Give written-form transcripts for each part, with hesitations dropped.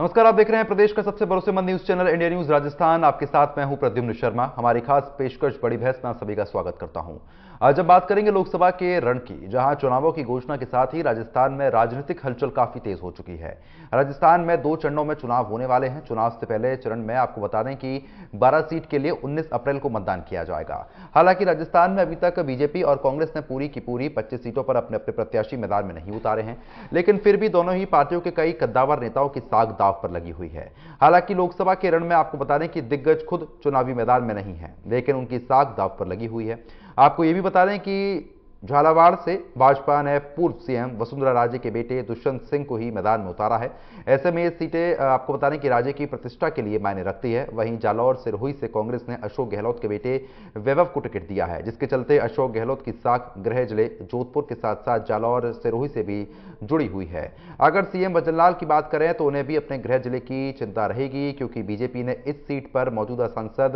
नमस्कार, आप देख रहे हैं प्रदेश का सबसे भरोसेमंद news channel India news Rajasthan. आपके साथ मैं हूं प्रद्युम्न शर्मा। हमारी खास पेशकश बड़ी बहस में आप सभी का स्वागत करता हूं। आज जब बात करेंगे लोकसभा के रण की, जहां चुनावों की घोषणा के साथ ही राजस्थान में राजनीतिक हलचल काफी तेज हो चुकी है। राजस्थान में 2 चरणों में चुनाव होने वाले हैं। चुनाव से पहले चरण में आपको बता दें कि 12 सीट के लिए 19 अप्रैल को मतदान किया जाएगा। हालांकि राजस्थान में अभी तक बीजेपी और कांग्रेस ने पूरी की पूरी 25 सीटों पर अपने अपने प्रत्याशी मैदान में नहीं उतारे हैं, लेकिन फिर भी दोनों ही पार्टियों के कई कद्दावर नेताओं की साख दांव पर लगी हुई है। हालांकि लोकसभा के रण में आपको बता दें कि दिग्गज खुद चुनावी मैदान में नहीं है, लेकिन उनकी साख दांव पर लगी हुई है। आपको यह भी बता दें कि झालावाड़ से भाजपा ने पूर्व सीएम वसुंधरा राजे के बेटे दुष्यंत सिंह को ही मैदान में उतारा है। ऐसे में ये सीटें आपको बता दें कि राज्य की प्रतिष्ठा के लिए मायने रखती है। वहीं जालौर सिरोही से कांग्रेस ने अशोक गहलोत के बेटे वैभव को टिकट दिया है, जिसके चलते अशोक गहलोत की साख गृह जिले जोधपुर के साथ साथ जालौर सिरोही से भी जुड़ी हुई है। अगर सीएम भजनलाल की बात करें तो उन्हें भी अपने गृह जिले की चिंता रहेगी, क्योंकि बीजेपी ने इस सीट पर मौजूदा सांसद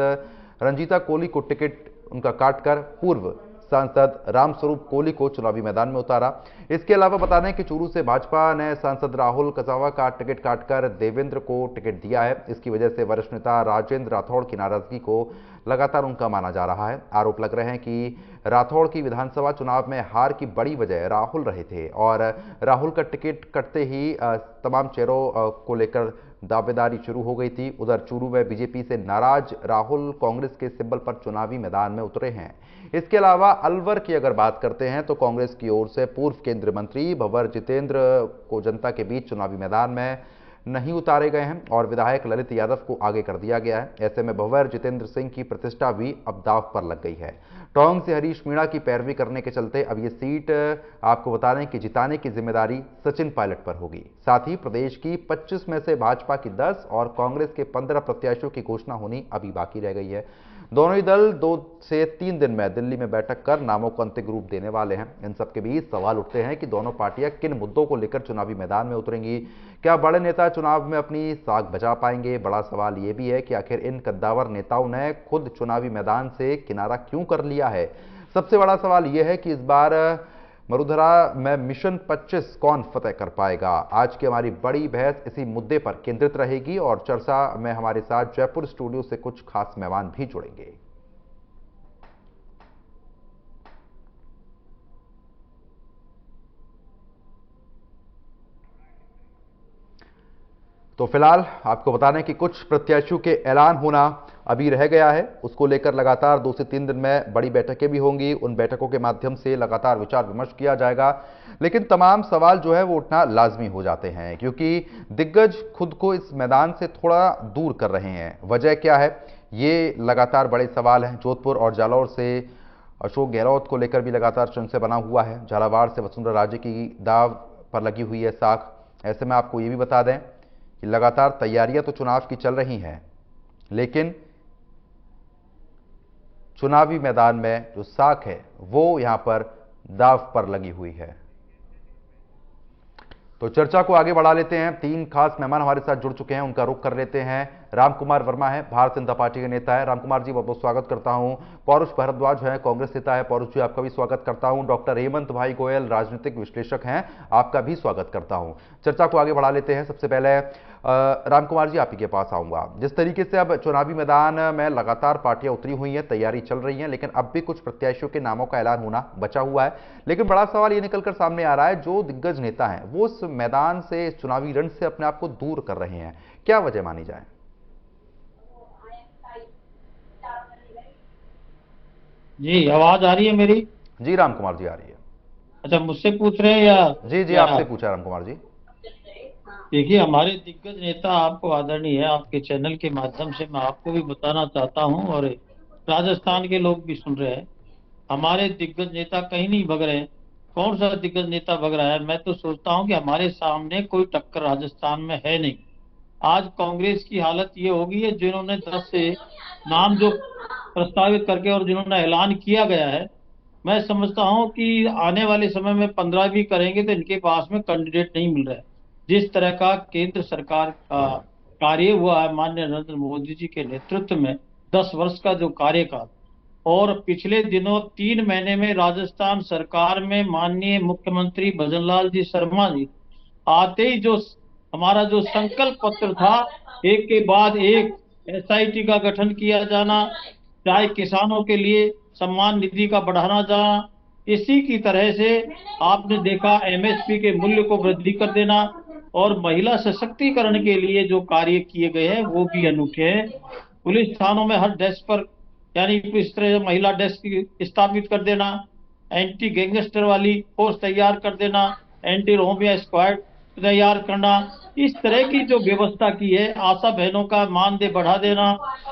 रंजीता कोली को टिकट उनका काटकर पूर्व सांसद रामस्वरूप कोली को चुनावी मैदान में उतारा। इसके अलावा बता दें कि चूरू से भाजपा ने सांसद राहुल कसावा का टिकट काटकर देवेंद्र को टिकट दिया है। इसकी वजह से वरिष्ठ नेता राजेंद्र राठौड़ की नाराजगी को लगातार उनका माना जा रहा है। आरोप लग रहे हैं कि राठौड़ की विधानसभा चुनाव में हार की बड़ी वजह राहुल रहे थे और राहुल का टिकट कटते ही तमाम चेहरों को लेकर दावेदारी शुरू हो गई थी। उधर चूरू में बीजेपी से नाराज राहुल कांग्रेस के सिंबल पर चुनावी मैदान में उतरे हैं। इसके अलावा अलवर की अगर बात करते हैं तो कांग्रेस की ओर से पूर्व केंद्रीय मंत्री भंवर जितेंद्र को जनता के बीच चुनावी मैदान में नहीं उतारे गए हैं और विधायक ललित यादव को आगे कर दिया गया है। ऐसे में भंवर जितेंद्र सिंह की प्रतिष्ठा भी अब दांव पर लग गई है। टोंक से हरीश मीणा की पैरवी करने के चलते अब ये सीट आपको बता दें कि जिताने की जिम्मेदारी सचिन पायलट पर होगी। साथ ही प्रदेश की 25 में से भाजपा की 10 और कांग्रेस के 15 प्रत्याशियों की घोषणा होनी अभी बाकी रह गई है। दोनों ही दल 2 से 3 दिन में दिल्ली में बैठक कर नामों को अंतिम रूप देने वाले हैं। इन सबके बीच सवाल उठते हैं कि दोनों पार्टियां किन मुद्दों को लेकर चुनावी मैदान में उतरेंगी। क्या बड़े नेता चुनाव में अपनी साख बचा पाएंगे? बड़ा सवाल यह भी है कि आखिर इन कद्दावर नेताओं ने खुद चुनावी मैदान से किनारा क्यों कर लिया है। सबसे बड़ा सवाल यह है कि इस बार मरुधरा में मिशन 25 कौन फतेह कर पाएगा। आज की हमारी बड़ी बहस इसी मुद्दे पर केंद्रित रहेगी और चर्चा में हमारे साथ जयपुर स्टूडियो से कुछ खास मेहमान भी जुड़ेंगे। तो फिलहाल आपको बता दें कि कुछ प्रत्याशियों के ऐलान होना अभी रह गया है। उसको लेकर लगातार 2 से 3 दिन में बड़ी बैठकें भी होंगी। उन बैठकों के माध्यम से लगातार विचार विमर्श किया जाएगा, लेकिन तमाम सवाल जो है वो उठना लाजमी हो जाते हैं, क्योंकि दिग्गज खुद को इस मैदान से थोड़ा दूर कर रहे हैं। वजह क्या है, ये लगातार बड़े सवाल हैं। जोधपुर और जालौर से अशोक गहलोत को लेकर भी लगातार चर्चा बना हुआ है। झालावाड़ से वसुंधरा राजे की दाव पर लगी हुई है साख। ऐसे में आपको ये भी बता दें कि लगातार तैयारियां तो चुनाव की चल रही हैं, लेकिन चुनावी मैदान में जो साख है वो यहां पर दाव पर लगी हुई है। तो चर्चा को आगे बढ़ा लेते हैं। 3 खास मेहमान हमारे साथ जुड़ चुके हैं, उनका रुख कर लेते हैं। रामकुमार वर्मा है, भारतीय जनता पार्टी के नेता है। रामकुमार जी, बहुत बहुत स्वागत करता हूं। पौरुष भारद्वाज है, कांग्रेस नेता है। पौरुष जी, आपका भी स्वागत करता हूं। डॉक्टर हेमंत भाई गोयल, राजनीतिक विश्लेषक हैं, आपका भी स्वागत करता हूं। चर्चा को आगे बढ़ा लेते हैं। सबसे पहले रामकुमार जी, आप ही के पास आऊंगा। जिस तरीके से अब चुनावी मैदान में लगातार पार्टियां उतरी हुई हैं, तैयारी चल रही है, लेकिन अब भी कुछ प्रत्याशियों के नामों का ऐलान होना बचा हुआ है। लेकिन बड़ा सवाल ये निकलकर सामने आ रहा है, जो दिग्गज नेता हैं वो इस मैदान से, इस चुनावी रण से अपने आप को दूर कर रहे हैं। क्या वजह मानी जाए? जी, आवाज आ रही है मेरी? जी रामकुमार जी, आ रही है। अच्छा, मुझसे पूछ रहे हैं या जी जी, या आपसे पूछा रामकुमार जी। देखिए, हमारे दिग्गज नेता, आपको आदरणीय है, आपके चैनल के माध्यम से मैं आपको भी बताना चाहता हूं और राजस्थान के लोग भी सुन रहे हैं। हमारे दिग्गज नेता कहीं नहीं भग रहे हैं। कौन सा दिग्गज नेता भग रहा है? मैं तो सोचता हूं कि हमारे सामने कोई टक्कर राजस्थान में है नहीं। आज कांग्रेस की हालत ये होगी है, जिन्होंने 10 से नाम जो प्रस्तावित करके और जिन्होंने ऐलान किया गया है, मैं समझता हूं कि आने वाले समय में 15 भी करेंगे तो इनके पास में कैंडिडेट नहीं मिल रहा है। जिस तरह का केंद्र सरकार का कार्य हुआ है माननीय नरेंद्र मोदी जी के नेतृत्व में, 10 वर्ष का जो कार्यकाल, और पिछले दिनों 3 महीने में राजस्थान सरकार में माननीय मुख्यमंत्री भजनलाल जी शर्मा जी आते ही जो हमारा जो संकल्प पत्र था, एक के बाद एक एसआईटी का गठन किया जाना, चाहे किसानों के लिए सम्मान निधि का बढ़ाना जाना, इसी की तरह से आपने देखा एमएसपी के मूल्य को वृद्धि कर देना, और महिला सशक्तिकरण के लिए जो कार्य किए गए हैं वो भी अनूठे हैं। पुलिस थानों में हर डेस्क पर, यानी इस तरह से महिला डेस्क स्थापित कर देना, एंटी गैंगस्टर वाली फोर्स तैयार कर देना, एंटी रोमिया स्क्वाड तैयार करना, इस तरह की जो व्यवस्था की है, आशा बहनों का मानदेय बढ़ा देना।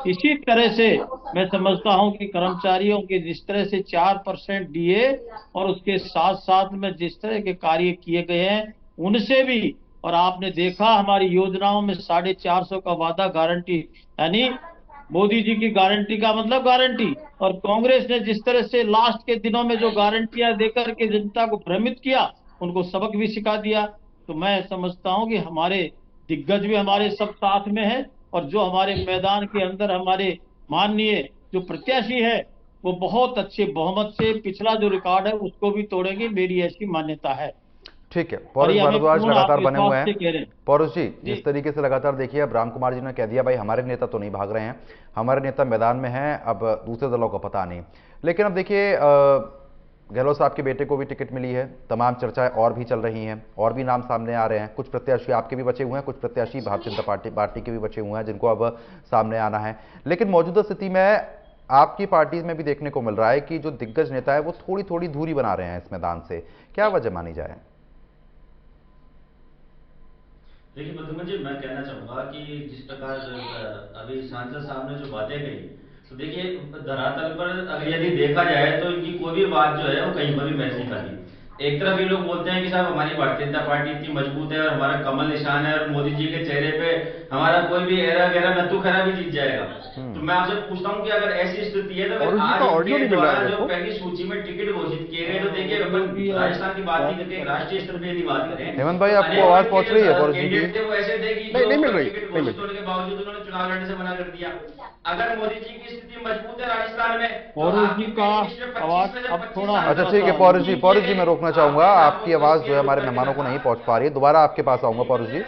इसी तरह से मैं समझता हूं कि कर्मचारियों के जिस तरह से 4% डीए और उसके साथ साथ में जिस तरह के कार्य किए गए हैं उनसे भी, और आपने देखा हमारी योजनाओं में 450 का वादा गारंटी, यानी मोदी जी की गारंटी का मतलब गारंटी, और कांग्रेस ने जिस तरह से लास्ट के दिनों में जो गारंटियां देकर के जनता को भ्रमित किया, उनको सबक भी सिखा दिया। तो मैं समझता हूं कि हमारे दिग्गज भी हमारे सब साथ में है, और जो हमारे मैदान के अंदर हमारे माननीय जो प्रत्याशी है वो बहुत अच्छे बहुमत से पिछला जो रिकॉर्ड है उसको भी तोड़ेंगे, मेरी ऐसी मान्यता है। ठीक है, और पौरुष ये हमें भारद्वाज पूर्ण लगातार बने हुए आत्मविश्वास से हैं। कह रहे हैं। पौरुष जी, जी। जिस तरीके से लगातार देखिए, अब राम कुमार जी ने कह दिया भाई हमारे नेता तो नहीं भाग रहे हैं, हमारे नेता मैदान में हैं, अब दूसरे दलों का पता नहीं। लेकिन अब देखिए गहलोत साहब के बेटे को भी टिकट मिली है, तमाम चर्चाएं और भी चल रही हैं, और भी नाम सामने आ रहे हैं, कुछ प्रत्याशी आपके भी बचे हुए हैं, कुछ प्रत्याशी भारतीय जनता पार्टी के भी बचे हुए हैं जिनको अब सामने आना है। लेकिन मौजूदा स्थिति में आपकी पार्टी में भी देखने को मिल रहा है कि जो दिग्गज नेता है वो थोड़ी थोड़ी दूरी बना रहे हैं इस मैदान से, क्या वजह मानी जाए? देखिए प्रद्युम्न जी, मैं कहना चाहूंगा कि जिस प्रकार अभी सांसद साहब ने जो बातें कही, तो देखिए धरातल पर अगर यदि देखा जाए तो इनकी कोई भी बात जो है वो कहीं पर भी मैच नहीं खाती। एक तरफ ये लोग बोलते हैं कि साहब हमारी भारतीय जनता पार्टी इतनी मजबूत है और हमारा कमल निशान है और मोदी जी के चेहरे पे हमारा कोई भी एरा गहरा नत्थु खैरा भी जीत जाएगा। तो मैं आपसे पूछता हूं कि अगर ऐसी स्थिति है तो फिर आज इनके द्वारा जो पहली सूची में टिकट घोषित किए गए, तो देखिए अपन राजस्थान की बात नहीं करके राष्ट्रीय स्तर पर यदि बात करें, हेमंत भाई आपको आवाज पहुंच रही है? पौरुष जी की कैंडिडेट थे वो ऐसे थे कि नहीं मिल रही, टिकट घोषित होने के बावजूद उन्होंने चुनाव लड़ने से मना कर दिया। अगर मोदी जी की स्थिति मजबूत है राजस्थान में, पौरुष जी का आवाज अब थोड़ा, अच्छा ठीक है पौरुष जी मैं रोकना चाहूंगा, आपकी आवाज जो है हमारे मेहमानों को नहीं पहुंच पा रही है, दोबारा आपके पास आऊंगा पौरुष जी।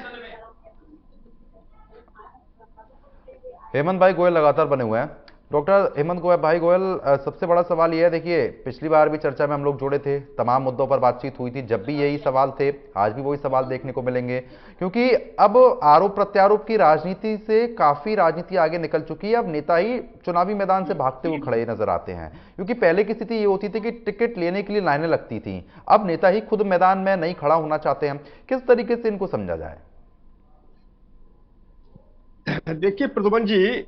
हेमंत भाई गोयल लगातार बने हुए हैं। डॉक्टर हेमंत भाई गोयल, सबसे बड़ा सवाल यह है, देखिए पिछली बार भी चर्चा में हम लोग जुड़े थे, तमाम मुद्दों पर बातचीत हुई थी, जब भी यही सवाल थे, आज भी वही सवाल देखने को मिलेंगे, क्योंकि अब आरोप प्रत्यारोप की राजनीति से काफी राजनीति आगे निकल चुकी है। अब नेता ही चुनावी मैदान से भागते हुए खड़े नजर आते हैं, क्योंकि पहले की स्थिति ये होती थी कि टिकट लेने के लिए लाइनें लगती थी, अब नेता ही खुद मैदान में नहीं खड़ा होना चाहते हैं। किस तरीके से इनको समझा जाए? देखिए प्रद्युम्न जी,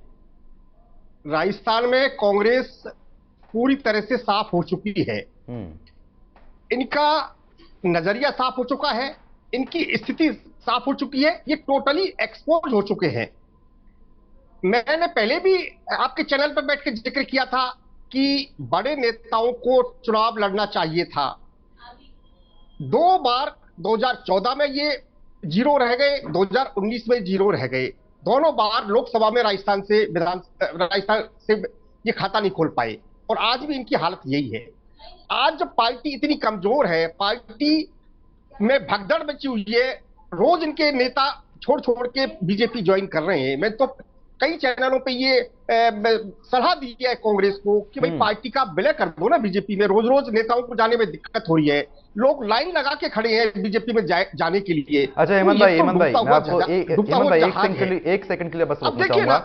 राजस्थान में कांग्रेस पूरी तरह से साफ हो चुकी है, इनका नजरिया साफ हो चुका है, इनकी स्थिति साफ हो चुकी है, ये टोटली एक्सपोज हो चुके हैं। मैंने पहले भी आपके चैनल पर बैठ के जिक्र किया था कि बड़े नेताओं को चुनाव लड़ना चाहिए था। 2 बार 2014 में ये जीरो रह गए, 2019 में जीरो रह गए, दोनों बार लोकसभा में राजस्थान से ये खाता नहीं खोल पाए, और आज भी इनकी हालत यही है। आज जब पार्टी इतनी कमजोर है, पार्टी में भगदड़ मची हुई है, रोज इनके नेता छोड़ छोड़ के बीजेपी ज्वाइन कर रहे हैं। मैं तो कई चैनलों पे ये सलाह दी है कांग्रेस को कि भाई पार्टी का विलय कर दो ना बीजेपी में, रोज रोज नेताओं को जाने में दिक्कत हो रही है, लोग लाइन लगा के खड़े हैं बीजेपी में जाने के लिए। अच्छा हेमंत भाई मैं आपको एक सेकंड के लिए बस रोकना चाहूंगा।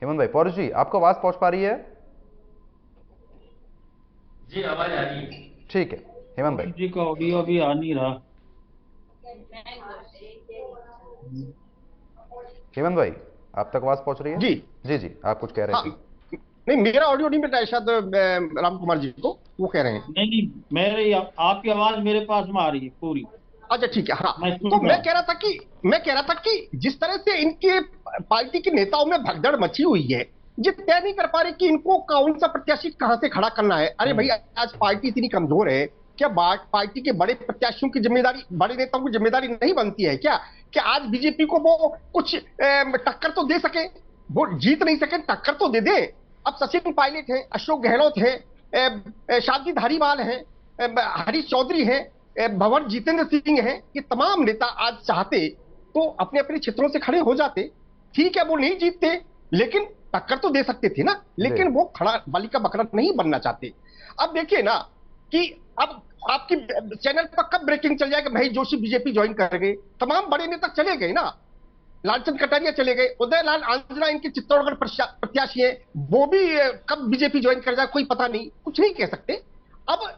हेमंत भाई, पौरुष जी आपको आवाज पहुंच पा रही है? जी आवाज आ रही है। ठीक है हेमंत भाई जी का ऑडियो भी आ नहीं रहा। हेमंत भाई आप तक आवाज पहुंच रही है? जी जी जी, आप कुछ कह रहे थे। नहीं, मेरा ऑडियो नहीं मिल रहा है शायद राम कुमार जी को, वो कह रहे हैं। नहीं, मेरी आपकी आवाज मेरे पास में आ रही है पूरी। अच्छा ठीक है, हाँ। तो मैं कह रहा था कि जिस तरह से इनके पार्टी के नेताओं में भगदड़ मची हुई है, ये तय नहीं कर पा रहे कि इनको कौन सा प्रत्याशी कहां से खड़ा करना है। अरे भाई, आज पार्टी इतनी कमजोर है, क्या पार्टी के बड़े प्रत्याशियों की जिम्मेदारी, बड़े नेताओं की जिम्मेदारी नहीं बनती है क्या कि आज बीजेपी को वो कुछ टक्कर तो दे सके? वो जीत नहीं सके, टक्कर तो दे दे। अब सचिन पायलट हैं, अशोक गहलोत हैं, शांति धारीवाल हैं, हरीश चौधरी हैं, भंवर जितेंद्र सिंह हैं, ये तमाम नेता आज चाहते तो अपने अपने क्षेत्रों से खड़े हो जाते। ठीक है, वो नहीं जीतते, लेकिन टक्कर तो दे सकते थे ना, लेकिन वो खड़ा बाली का बकरा नहीं बनना चाहते। अब देखिए ना कि अब आपकी चैनल पर कब ब्रेकिंग चल जाएगा, महेश जोशी बीजेपी ज्वाइन कर गए, तमाम बड़े नेता चले गए ना, लालचंद कटारिया चले गए, उदयलाल आंजना इनके चित्तौड़गढ़ प्रत्याशी है, वो भी कब बीजेपी ज्वाइन कर जाए कोई पता नहीं, कुछ नहीं कह सकते। अब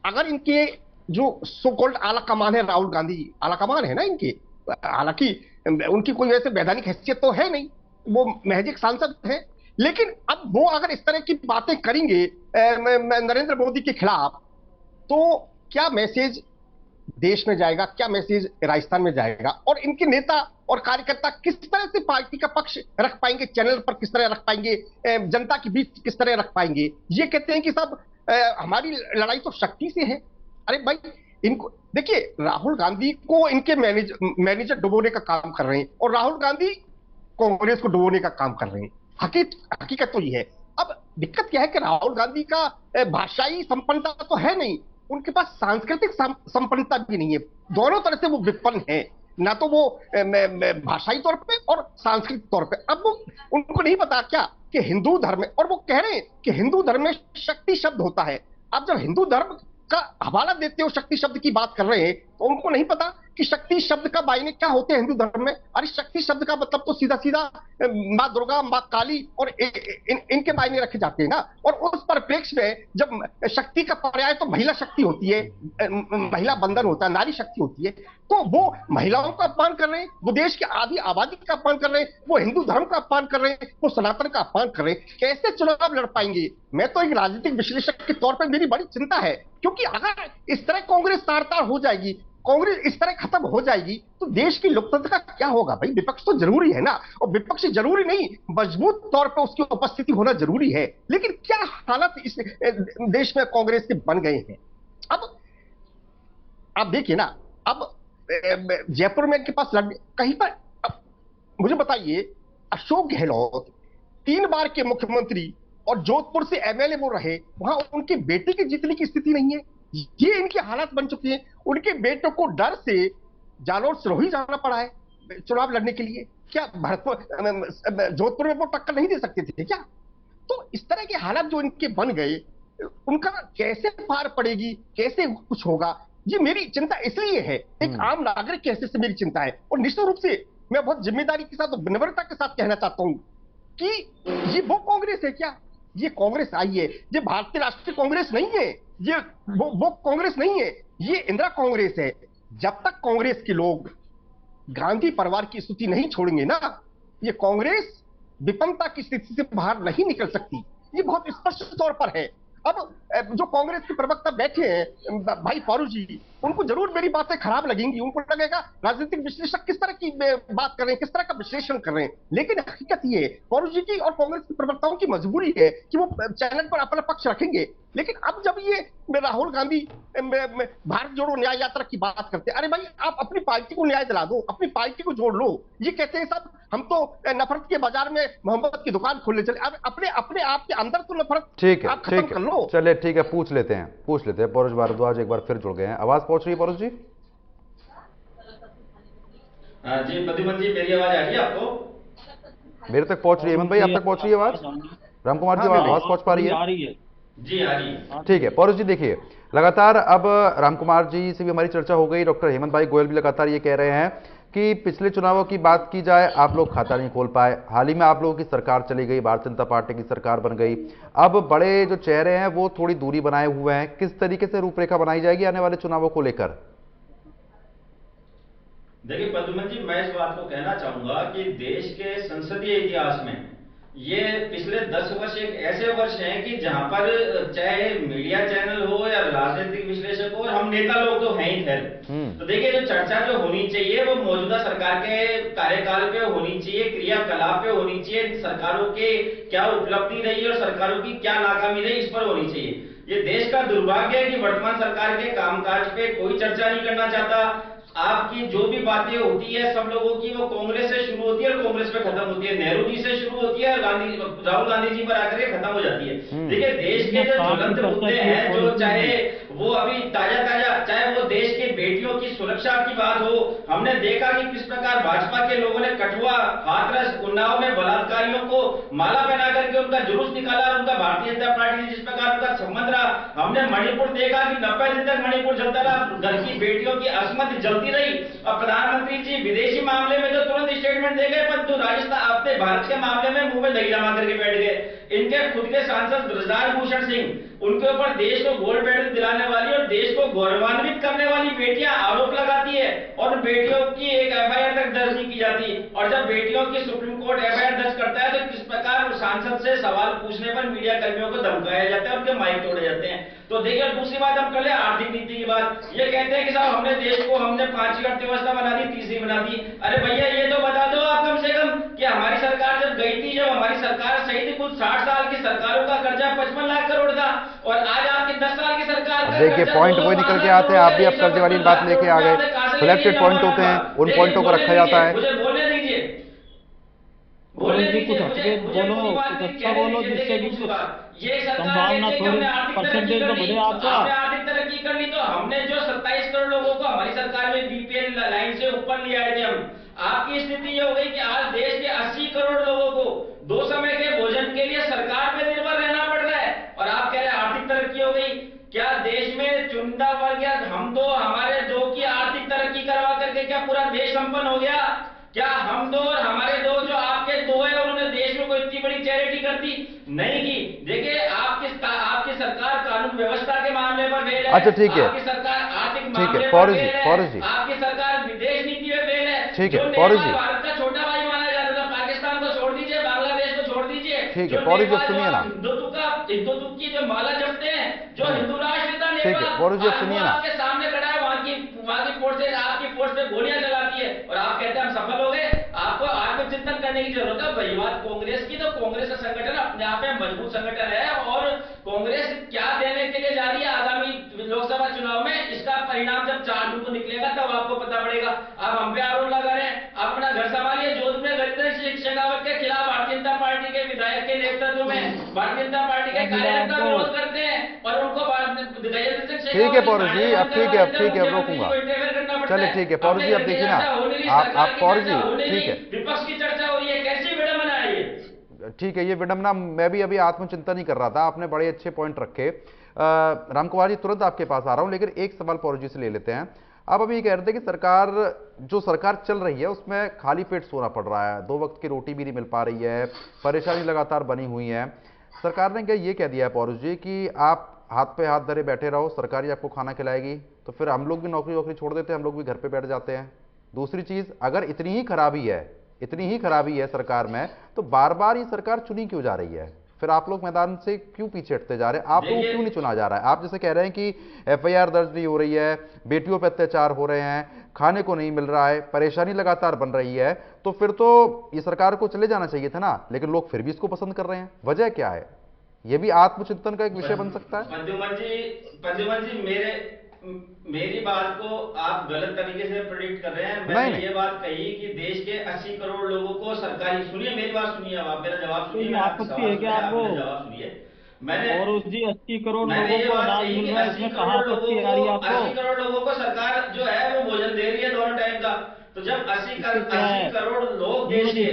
अगर इनके जो सो कॉल्ड आला कमान है, राहुल गांधी आला कमान है ना इनके, हालांकि उनकी कोई वैसे वैधानिक हैसियत तो है नहीं, वो महज एक सांसद है, लेकिन अब वो अगर इस तरह की बातें करेंगे नरेंद्र मोदी के खिलाफ, तो क्या मैसेज देश में जाएगा, क्या मैसेज राजस्थान में जाएगा, और इनके नेता और कार्यकर्ता किस तरह से पार्टी का पक्ष रख पाएंगे, चैनल पर किस तरह रख पाएंगे, जनता के बीच किस तरह रख पाएंगे। ये कहते हैं कि सब हमारी लड़ाई तो शक्ति से है। अरे भाई, इनको देखिए, राहुल गांधी को इनके मैनेजर डुबोने का काम कर रहे हैं, और राहुल गांधी कांग्रेस को डुबोने का काम कर रहे हैं। हकीकत तो ये है। अब दिक्कत क्या है कि राहुल गांधी का भाषाई संपन्नता तो है नहीं, उनके पास सांस्कृतिक संपन्नता भी नहीं है। दोनों तरह से वो विपन्न है, ना तो वो भाषाई तौर पे और सांस्कृतिक तौर पे। अब उनको नहीं पता क्या कि हिंदू धर्म में, और वो कह रहे हैं कि हिंदू धर्म में शक्ति शब्द होता है। अब जब हिंदू धर्म का हवाला देते हो, शक्ति शब्द की बात कर रहे हैं, तो उनको नहीं पता कि शक्ति शब्द का मायने क्या होते हैं हिंदू धर्म में। अरे शक्ति शब्द का मतलब तो सीधा सीधा माँ दुर्गा, माँ काली और इनके मायने रखे जाते हैं ना। और उस परिप्रेक्ष्य में जब शक्ति का पर्याय तो महिला शक्ति होती है, महिला बंधन होता है, नारी शक्ति होती है, तो वो महिलाओं का अपमान कर रहे हैं, वो देश की आधी आबादी का अपमान कर रहे हैं, वो हिंदू धर्म का अपमान कर रहे हैं, वो सनातन का अपमान कर रहे हैं। कैसे चुनाव लड़ पाएंगे? मैं तो एक राजनीतिक विश्लेषक के तौर पर मेरी बड़ी चिंता है, क्योंकि अगर इस तरह कांग्रेस तार-तार हो जाएगी, कांग्रेस इस तरह खत्म हो जाएगी, तो देश की लोकतंत्र का क्या होगा? भाई, विपक्ष तो जरूरी है ना, और विपक्ष जरूरी नहीं, मजबूत तौर पर उसकी उपस्थिति होना जरूरी है। लेकिन क्या हालत इस देश में कांग्रेस के बन गए हैं। अब आप देखिए ना, अब जयपुर में इनके पास कहीं पर, अब मुझे बताइए, अशोक गहलोत 3 बार के मुख्यमंत्री और जोधपुर से एमएलए वो रहे, वहां उनके बेटे की जीतने की स्थिति नहीं है। ये इनकी हालत बन चुकी है। उनके बेटों को डर से जालोर सिरोही जाना पड़ा है चुनाव लड़ने के लिए। क्या भरतपुर जोधपुर में वो टक्कर नहीं दे सकते थे क्या? तो इस तरह के हालात जो इनके बन गए, उनका कैसे पार पड़ेगी, कैसे कुछ होगा, ये मेरी चिंता इसलिए है, एक आम नागरिक के हैसियत से मेरी चिंता है। और निश्चित रूप से मैं बहुत जिम्मेदारी के साथ और विनम्रता के साथ कहना चाहता हूं कि ये वो कांग्रेस है क्या? ये कांग्रेस आई है, ये भारतीय राष्ट्रीय कांग्रेस नहीं है, ये वो कांग्रेस नहीं है, ये इंदिरा कांग्रेस है। जब तक कांग्रेस के लोग गांधी परिवार की स्तुति नहीं छोड़ेंगे ना, ये कांग्रेस विपन्नता की स्थिति से बाहर नहीं निकल सकती। ये बहुत स्पष्ट तौर पर है। अब जो कांग्रेस के प्रवक्ता बैठे हैं भाई फारूक जी, उनको जरूर मेरी बातें खराब लगेंगी, उनको लगेगा राजनीतिक विश्लेषक किस तरह की बात कर रहे हैं, किस तरह का विश्लेषण कर रहे हैं। लेकिन हकीकत ये है, फारूक जी की और कांग्रेस के प्रवक्ताओं की मजबूरी है कि वो चैनल पर अपना पक्ष रखेंगे। लेकिन अब जब ये राहुल गांधी भारत जोड़ो न्याय यात्रा की बात करते हैं, अरे भाई आप अपनी पार्टी को न्याय दिला दो, अपनी पार्टी को जोड़ लो। ये कहते हैं साहब हम तो नफरत के बाजार में मोहब्बत की दुकान खोलने चले। अब अपने आप के अंदर तो नफरत ठीक है, आप खत्म कर लो। चलिए ठीक है, पूछ लेते हैं परोज भारद्वाज एक बार फिर जुड़ गए हैं। आवाज पहुंच रही है परोज जी? जी प्रद्युमन जी, मेरी आवाज आ रही है आपको? मेरे तक पहुंच रही है। हेमंत भाई आप तक पहुंच रही है आवाज? रामकुमार जी आवाज पहुंच पा रही है? जी आ रही है। ठीक है परोज जी, देखिए लगातार अब रामकुमार जी से भी हमारी चर्चा हो गई, डॉक्टर हेमंत भाई गोयल भी लगातार ये कह रहे हैं कि पिछले चुनावों की बात की जाए, आप लोग खाता नहीं खोल पाए, हाल ही में आप लोगों की सरकार चली गई, भारतीय जनता पार्टी की सरकार बन गई, अब बड़े जो चेहरे हैं वो थोड़ी दूरी बनाए हुए हैं। किस तरीके से रूपरेखा बनाई जाएगी आने वाले चुनावों को लेकर? देखिए प्रद्युमन जी, मैं इस बात को कहना चाहूंगा कि देश के संसदीय इतिहास में ये पिछले 10 वर्ष एक ऐसे वर्ष हैं कि जहां पर चाहे मीडिया चैनल हो या राजनीतिक विश्लेषक हो, और हम नेता लोग तो हैं ही खैर, तो देखिए जो चर्चा जो होनी चाहिए वो मौजूदा सरकार के कार्यकाल पे होनी चाहिए, क्रियाकलाप पे होनी चाहिए, सरकारों के क्या उपलब्धि रही और सरकारों की क्या नाकामी रही, इस पर होनी चाहिए। ये देश का दुर्भाग्य है कि वर्तमान सरकार के कामकाज पे कोई चर्चा नहीं करना चाहता। आपकी जो भी बातें होती है सब लोगों की, वो कांग्रेस से शुरू होती है और कांग्रेस पे खत्म होती है, नेहरू जी से शुरू होती है, राहुल गांधी जी पर आकर के खत्म हो जाती है। देखिए देश के जो ज्वलंत मुद्दे हैं, जो चाहे वो अभी ताजा ताजा, चाहे वो देश के बेटियों की सुरक्षा की बात हो, हमने देखा कि किस प्रकार भाजपा के लोगों ने कठुआ, हाथरस, उन्नाव में बलात्कारियों को माला पहना करके उनका जुलूस निकाला और उनका भारतीय जनता पार्टी से जिस प्रकार उनका संबंध रहा। हमने मणिपुर देखा कि 90 दिन तक मणिपुर चलता रहा, घर की बेटियों की असमत जलती रही और प्रधानमंत्री जी विदेशी मामले में तो तुरंत स्टेटमेंट दे गए, परंतु राजस्थान अपने भारत के मामले में मुंह में दही जमा करके बैठ गए। इनके खुद के सांसद ब्रजराज भूषण सिंह, उनके ऊपर देश को गोल्ड मेडल दिलाने वाली और देश को गौरवान्वित करने वाली बेटियां आरोप लगाती है और बेटियों की एक एफआईआर तक दर्ज नहीं की जाती। और जब बेटियों की सुप्रीम कोर्ट एफआईआर दर्ज करता है तो किस प्रकार सांसद से सवाल पूछने पर मीडिया कर्मियों को धमकाया जाता है, उनके माइक तोड़े जाते हैं। तो देखिए, दूसरी बात हम कर ले आर्थिक नीति की बात। ये कहते हैं कि साहब हमने देश को हमने 5वीं अर्थव्यवस्था बना दी, 3री बना दी। अरे भैया, ये तो बता दो आप कम से कम कि हमारी सरकार जब गई थी, जब हमारी सरकार सही थी, कुछ 60 साल की सरकारों का कर्जा 55 लाख करोड़ था और आज आपकी 10 साल की सरकार का देखिए, पॉइंट वही निकल के आते हैं। आप भी अब कर्जे वाली बात लेके आ गए। सिलेक्टेड पॉइंट होते हैं, उन पॉइंटों को रखा जाता है। मुझे बोलने दीजिए, कुछ हटके बोलो, कुछ अच्छा बोलो, जिससे कि ये संभावना थोड़ी परसेंटेज तो बढ़े आपका। आर्थिक तरक्की कर ली तो हमने जो 27 करोड़ लोगों को हमारी सरकार में बीपीएल लाइन से ऊपर ले आए थे हम। आपकी स्थिति ये हो गई कि आज देश के 80 करोड़ लोगों को 2 समय के भोजन के लिए सरकार पे निर्भर रहना पड़ रहा है और आप कह रहे हैं आर्थिक तरक्की हो गई। क्या देश में चुनिंदा वर्ग या हम दो, हमारे दो की आर्थिक तरक्की करवा करके क्या पूरा देश संपन्न हो गया? क्या हम दो और हमारे दो, जो आपके दो है, उन्होंने देश में कोई इतनी बड़ी चैरिटी कर दी? नहीं की। देखिए, आपकी सरकार कानून व्यवस्था के मामले पर फेल है। अच्छा, ठीक है, आपकी सरकार आर्थिक ठीक है, मामले पर पौरव फेल जी, है। आपकी सरकार विदेश नीति में फेल है। ठीक है, जो पौरव नेपाल जी, भारत का छोटा भाई माना जाता था, पाकिस्तान को छोड़ दीजिए, बांग्लादेश को छोड़ दीजिए, ठीक है, पौरव जी सुनिए ना, हिंदुत्व की जो माला जपते हैं, जो हिंदू राष्ट्र ठीक है, पौरव जी सुनिए ना, आपके सामने खड़ा है, वहां की फोर्सेज आपकी फोर्स पे गोलियां चलाती है और आप कहते हैं हम सफल हो गए। आपको आत्मचिंतन करने की जरूरत है। वही बात कांग्रेस की, तो कांग्रेस का संगठन अपने आप में मजबूत संगठन है और कांग्रेस क्या देने के लिए जा रही है आगामी लोकसभा चुनाव में, इसका परिणाम जब 4 जून को निकलेगा तब आपको पता पड़ेगा। आप हम पे आरोप लगा रहे हैं, अपना घर संभालिए। जोधपुर में गजेंद्र सिंह शेखावत के खिलाफ भारतीय जनता पार्टी के विधायक के नेतृत्व में भारतीय जनता पार्टी के कार्यकर्ता विरोध करते हैं और उनको गजेंद्र सिंह शेखावत, ठीक है पौरव जी, अब ठीक है, अब रोकूंगा। चलिए ठीक है पौरव जी, अब देखिए ना, आप पौरव जी, ठीक है, विपक्ष की चर्चा हो रही है, कैसी विडंबना है ये? ठीक है, ये विडंबना, मैं भी अभी आत्मचिंतन ही कर रहा था, आपने बड़े अच्छे पॉइंट रखे। रामकुमार जी, तुरंत आपके पास आ रहा हूं, लेकिन एक सवाल पौरव जी से ले लेते हैं। आप अभी ये कह रहे थे कि जो सरकार चल रही है उसमें खाली पेट सोना पड़ रहा है, 2 वक्त की रोटी भी नहीं मिल पा रही है, परेशानी लगातार बनी हुई है। सरकार ने क्या ये कह दिया है पौरव जी कि आप हाथ पे हाथ धरे बैठे रहो, सरकार ही आपको खाना खिलाएगी, तो फिर हम लोग भी नौकरी छोड़ देते हैं, हम लोग भी घर पे बैठ जाते हैं। दूसरी चीज, अगर इतनी ही खराबी है सरकार में, तो बार बार ये सरकार चुनी क्यों जा रही है? फिर आप लोग मैदान से क्यों पीछे हटते जा रहे हैं? आप लोग क्यों नहीं चुना जा रहा है? आप जैसे कह रहे हैं कि एफआईआर दर्ज नहीं हो रही है, बेटियों पर अत्याचार हो रहे हैं, खाने को नहीं मिल रहा है, परेशानी लगातार बन रही है, तो फिर तो ये सरकार को चले जाना चाहिए था ना, लेकिन लोग फिर भी इसको पसंद कर रहे हैं। वजह क्या है? ये भी आत्मचिंतन का एक विषय बन सकता है। प्रद्युमन जी, मेरी बात को आप गलत तरीके से प्रेडिक्ट कर रहे हैं। मैंने ये बात कही कि देश के 80 करोड़ लोगों को सरकारी, सुनिए मेरी बात सुनिए, आप मेरा जवाब सुनिए, आपत्ति है क्या आपको? जवाब सुनिए। मैंने और उस जी 80 करोड़ लोगों को अनाज मिल रहा है, इसमें कहां आपत्ति आ रही है आपको? 80 करोड़ लोगों को सरकार जो है वो भोजन दे रही है दोनों टाइम का। तो जब 80 करोड़ लोग देश के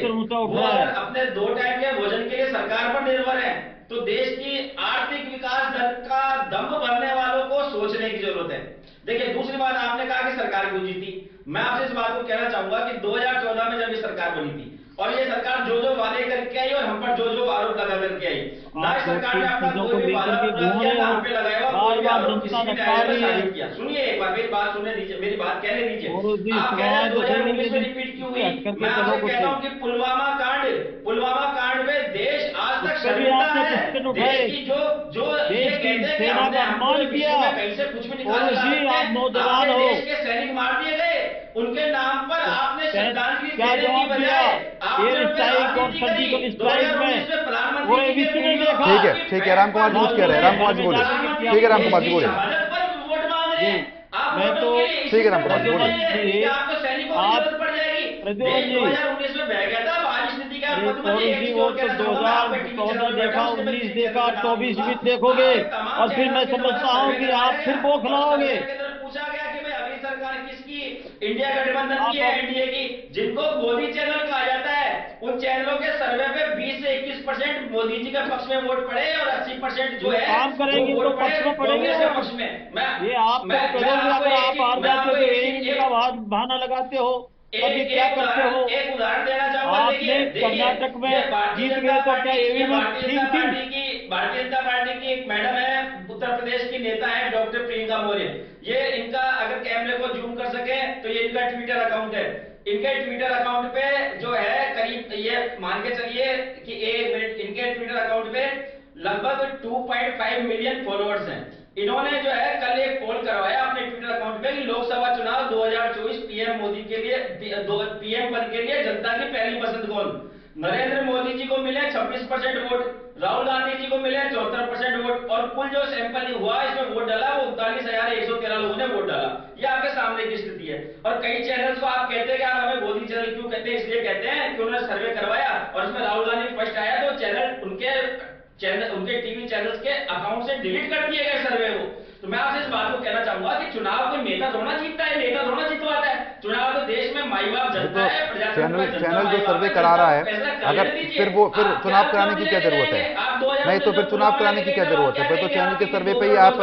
अपने 2 टाइम के भोजन के लिए सरकार पर निर्भर है, तो देश की आर्थिक विकास दर का दम्भ भरने वालों को सोचने की जरूरत है। देखिए, दूसरी बात, आपने कहा कि सरकार क्यों जीती। मैं आपसे इस बात को कहना चाहूंगा कि 2014 में जब ये सरकार बनी थी और ये सरकार जो वादे करके आई और हम पर जो आरोप लगा करके आई, ना इस सरकार ने अपना कोई भी वादा पूरा किया, ना हम पे लगाया हुआ कोई भी आरोप किसी भी न्यायालय में साबित किया। सुनिए एक बार, मेरी बात सुनने दीजिए, मेरी बात कहने दीजिए। आप कह रहे हैं 2019 में रिपीट क्यों हुई? मैं आपसे कहता हूं कि पुलवामा कांड में देश आज तक शर्मिंदा है। देश की जो ये कहते हैं कि हमने कहीं से कुछ भी निकाला, देश के सैनिक मार दिए गए, उनके नाम पर आपने श्रद्धांजलि देने की बजाय ठीक है, रामकुमार जी कुछ कह रहे हैं, रामकुमार जी बोले, ठीक है रामकुमार जी बोले, मैं तो ठीक है रामकुमार जी बोले, आपको सैनिकों की जरूरत पड़ जाएगी। 2019 में बह गया था, आज स्थिति क्या है? वो तो 2014 देखा, 19 देखा, 24 भी देखोगे और फिर मैं समझता हूँ कि आप फिर बौखलाओगे। पूछा गया कि भाई अगली सरकार किस इंडिया गठबंधन की है, एनडीए की, जिनको मोदी चैनल कहा जाता है, उन चैनलों के सर्वे पे 20 से 21% मोदी जी के पक्ष में वोट पड़े और 80% जो है काम करेंगे वो तो वोट पक्ष पड़े में पड़ेंगे। कांग्रेस के पक्ष में। ये आप तो करोगे, अगर आप हार जाते हो तो यही इनका बहाना लगाते हो, कभी क्या करते हो। एक उदाहरण देना चाहूंगा। आपने कर्नाटक में जीत गए तो क्या ईवीएम ठीक थी? भारतीय जनता पार्टी की एक मैडम है, उत्तर प्रदेश की नेता है, डॉक्टर प्रियंका मौर्य। ये इनका, अगर कैमरे को जूम कर सके तो ये इनका ट्विटर अकाउंट है। इनके ट्विटर अकाउंट पे जो है करीब, ये मान के चलिए कि 1 मिनट, इनके ट्विटर अकाउंट पे लगभग 2.5 मिलियन फॉलोअर्स हैं। इन्होंने जो है कल एक पोल करवाया अपने ट्विटर अकाउंट पे कि लोकसभा चुनाव 2024 पीएम मोदी के लिए, पीएम पद के लिए जनता की पहली पसंद कौन। नरेंद्र मोदी जी को मिले 26% वोट, राहुल गांधी जी को मिले 74% वोट, और कुल जो सैंपल हुआ इसमें वोट डाला वो 39,113 लोगों ने वोट डाला। ये आपके सामने की स्थिति है। और कई चैनल्स को आप कहते हैं कि आप हमें मोदी चैनल क्यों कहते हैं, इसलिए कहते हैं कि उन्होंने सर्वे करवाया और उसमें राहुल गांधी फर्स्ट आया तो उनके टीवी चैनल्स के अकाउंट से डिलीट कर दिए गए सर्वे वो। तो मैं आपसे इस बात को कहना चाहूंगा कि चुनाव कोई नेता थोड़ा जीतता है, नेता थोड़ा जितवाता है। चुनाव तो देश में माई बाप जनता है, चैनल जो सर्वे करा रहा है, अगर फिर चुनाव कराने की क्या जरूरत है? नहीं तो फिर चुनाव कराने की क्या जरूरत है? फिर तो चैनल के सर्वे पे ही आप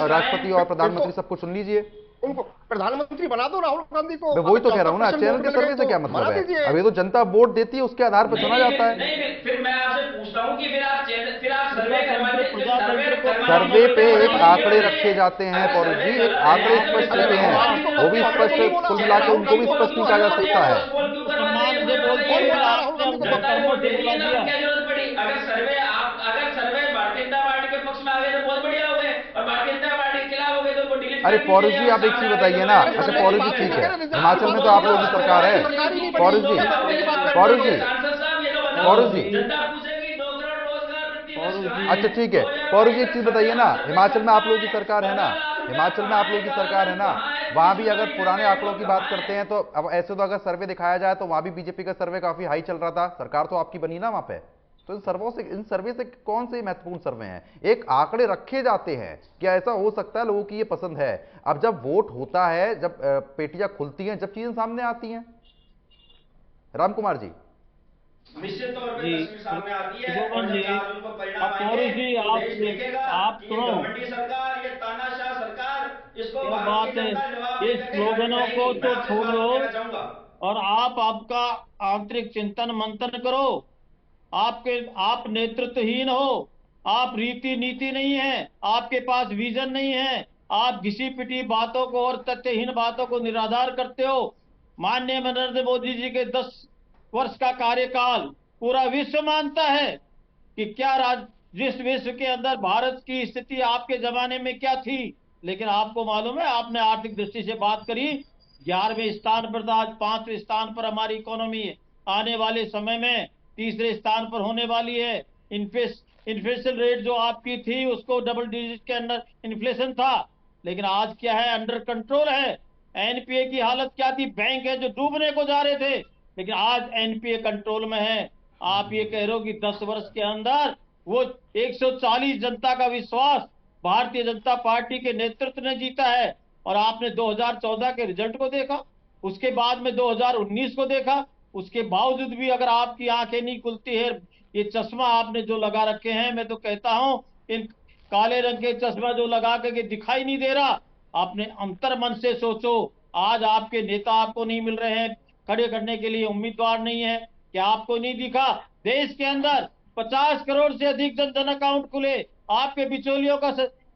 राष्ट्रपति और प्रधानमंत्री सबको चुन लीजिए, उनको प्रधानमंत्री बना दो राहुल गांधी को। मैं वही तो कह रहा हूँ ना, चैनल के सर्वे से क्या मतलब है? अब ये तो जनता वोट देती है, उसके आधार पर चुना जाता है। फिर मैं आपसे पूछता हूँ कि फिर आप सर्वे सर्वे पे एक आंकड़े रखे जाते हैं पौरुष जी, एक आंकड़े स्पष्ट रहते हैं, वो भी स्पष्ट, कुल मिला के उनको भी स्पष्ट नहीं कहा जा सकता है। अगर सर्वे भारतीय जनता पार्टी के पक्ष में आ गए तो बहुत बढ़िया हो गए, और भारतीय जनता पार्टी के खिलाफ हो गए तो डिलीट। अरे पौरुष जी आप एक चीज बताइए ना, अच्छा पौरुष जी ठीक है, हिमाचल में तो आप लोगों की सरकार है, पौरुष जी जनता पूछेगी 2 करोड़ रोजगार, अच्छा ठीक है पौरुष जी एक चीज बताइए ना, हिमाचल में आप लोगों की सरकार है ना, हिमाचल में आप लोगों की सरकार है ना, वहां भी अगर पुराने आंकड़ों की बात करते हैं तो अब ऐसे तो अगर सर्वे दिखाया जाए तो वहां भी बीजेपी का सर्वे काफी हाई चल रहा था, सरकार तो आपकी बनी ना वहां पे। तो इन सर्वे से कौन से महत्वपूर्ण सर्वे हैं? एक आंकड़े रखे जाते हैं, क्या ऐसा हो सकता है लोगों की ये पसंद है? अब जब वोट होता है, जब पेटियां खुलती हैं, जब चीजें सामने आती हैं, राम कुमार जी निश्चित तौर पे तस्वीर सामने आती है और आप सरकार, ये तानाशाह सरकार, इसको बात है, ये स्लोगनों को तो छोड़ो और आपका आंतरिक चिंतन मंथन करो। आप नेतृत्वहीन हो, आप रीति नीति नहीं है, आपके पास विजन नहीं है, आप घिसी पिटी बातों को और तथ्यहीन बातों को निराधार करते हो। माननीय नरेंद्र मोदी जी के 10 वर्ष का कार्यकाल पूरा विश्व मानता है कि क्या जिस विश्व के अंदर भारत की स्थिति आपके जमाने में क्या थी, लेकिन आपको मालूम है, आपने आर्थिक दृष्टि से बात करी, 11वें स्थान पर था, आज 5वें स्थान पर हमारी इकोनॉमी है, आने वाले समय में 3रे स्थान पर होने वाली है। इन्फ्लेशन रेट जो आपकी थी उसको डबल डिजिट के अंदर इन्फ्लेशन था, लेकिन आज क्या है, अंडर कंट्रोल है। एनपीए की हालत क्या थी, बैंक है जो डूबने को जा रहे थे, लेकिन आज एनपीए कंट्रोल में है। आप ये कह रहे हो कि 10 वर्ष के अंदर वो 140 जनता का विश्वास भारतीय जनता पार्टी के नेतृत्व ने जीता है, और आपने 2014 के रिजल्ट को देखा, उसके बाद में 2019 को देखा, उसके बावजूद भी अगर आपकी आंखें नहीं खुलती है, ये चश्मा आपने जो लगा रखे हैं, मैं तो कहता हूं इन काले रंग के चश्मा जो लगा करके दिखाई नहीं दे रहा, आपने अंतर मन से सोचो। आज आपके नेता आपको नहीं मिल रहे हैं, खड़े करने के लिए उम्मीदवार नहीं है, क्या आपको नहीं दिखा देश के अंदर 50 करोड़ से अधिक जन अकाउंट खुले, आपके बिचौलियों का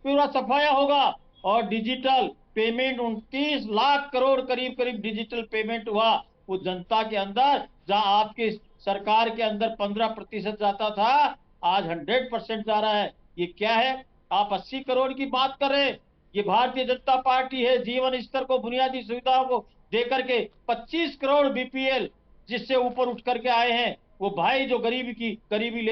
पूरा सफाया होगा, और डिजिटल पेमेंट 29 लाख करोड़ करीब डिजिटल पेमेंट हुआ वो जनता के अंदर, जहां आपकी सरकार के अंदर 15% जाता था, आज 100% जा रहा है। ये क्या है? आप 80 करोड़ की बात कर रहे हैं, ये भारतीय जनता पार्टी है, जीवन स्तर को, बुनियादी सुविधाओं को देकर के 25 करोड़ बीपीएल जिससे ऊपर उठ करके आए हैं, वो भाई जो गरीबी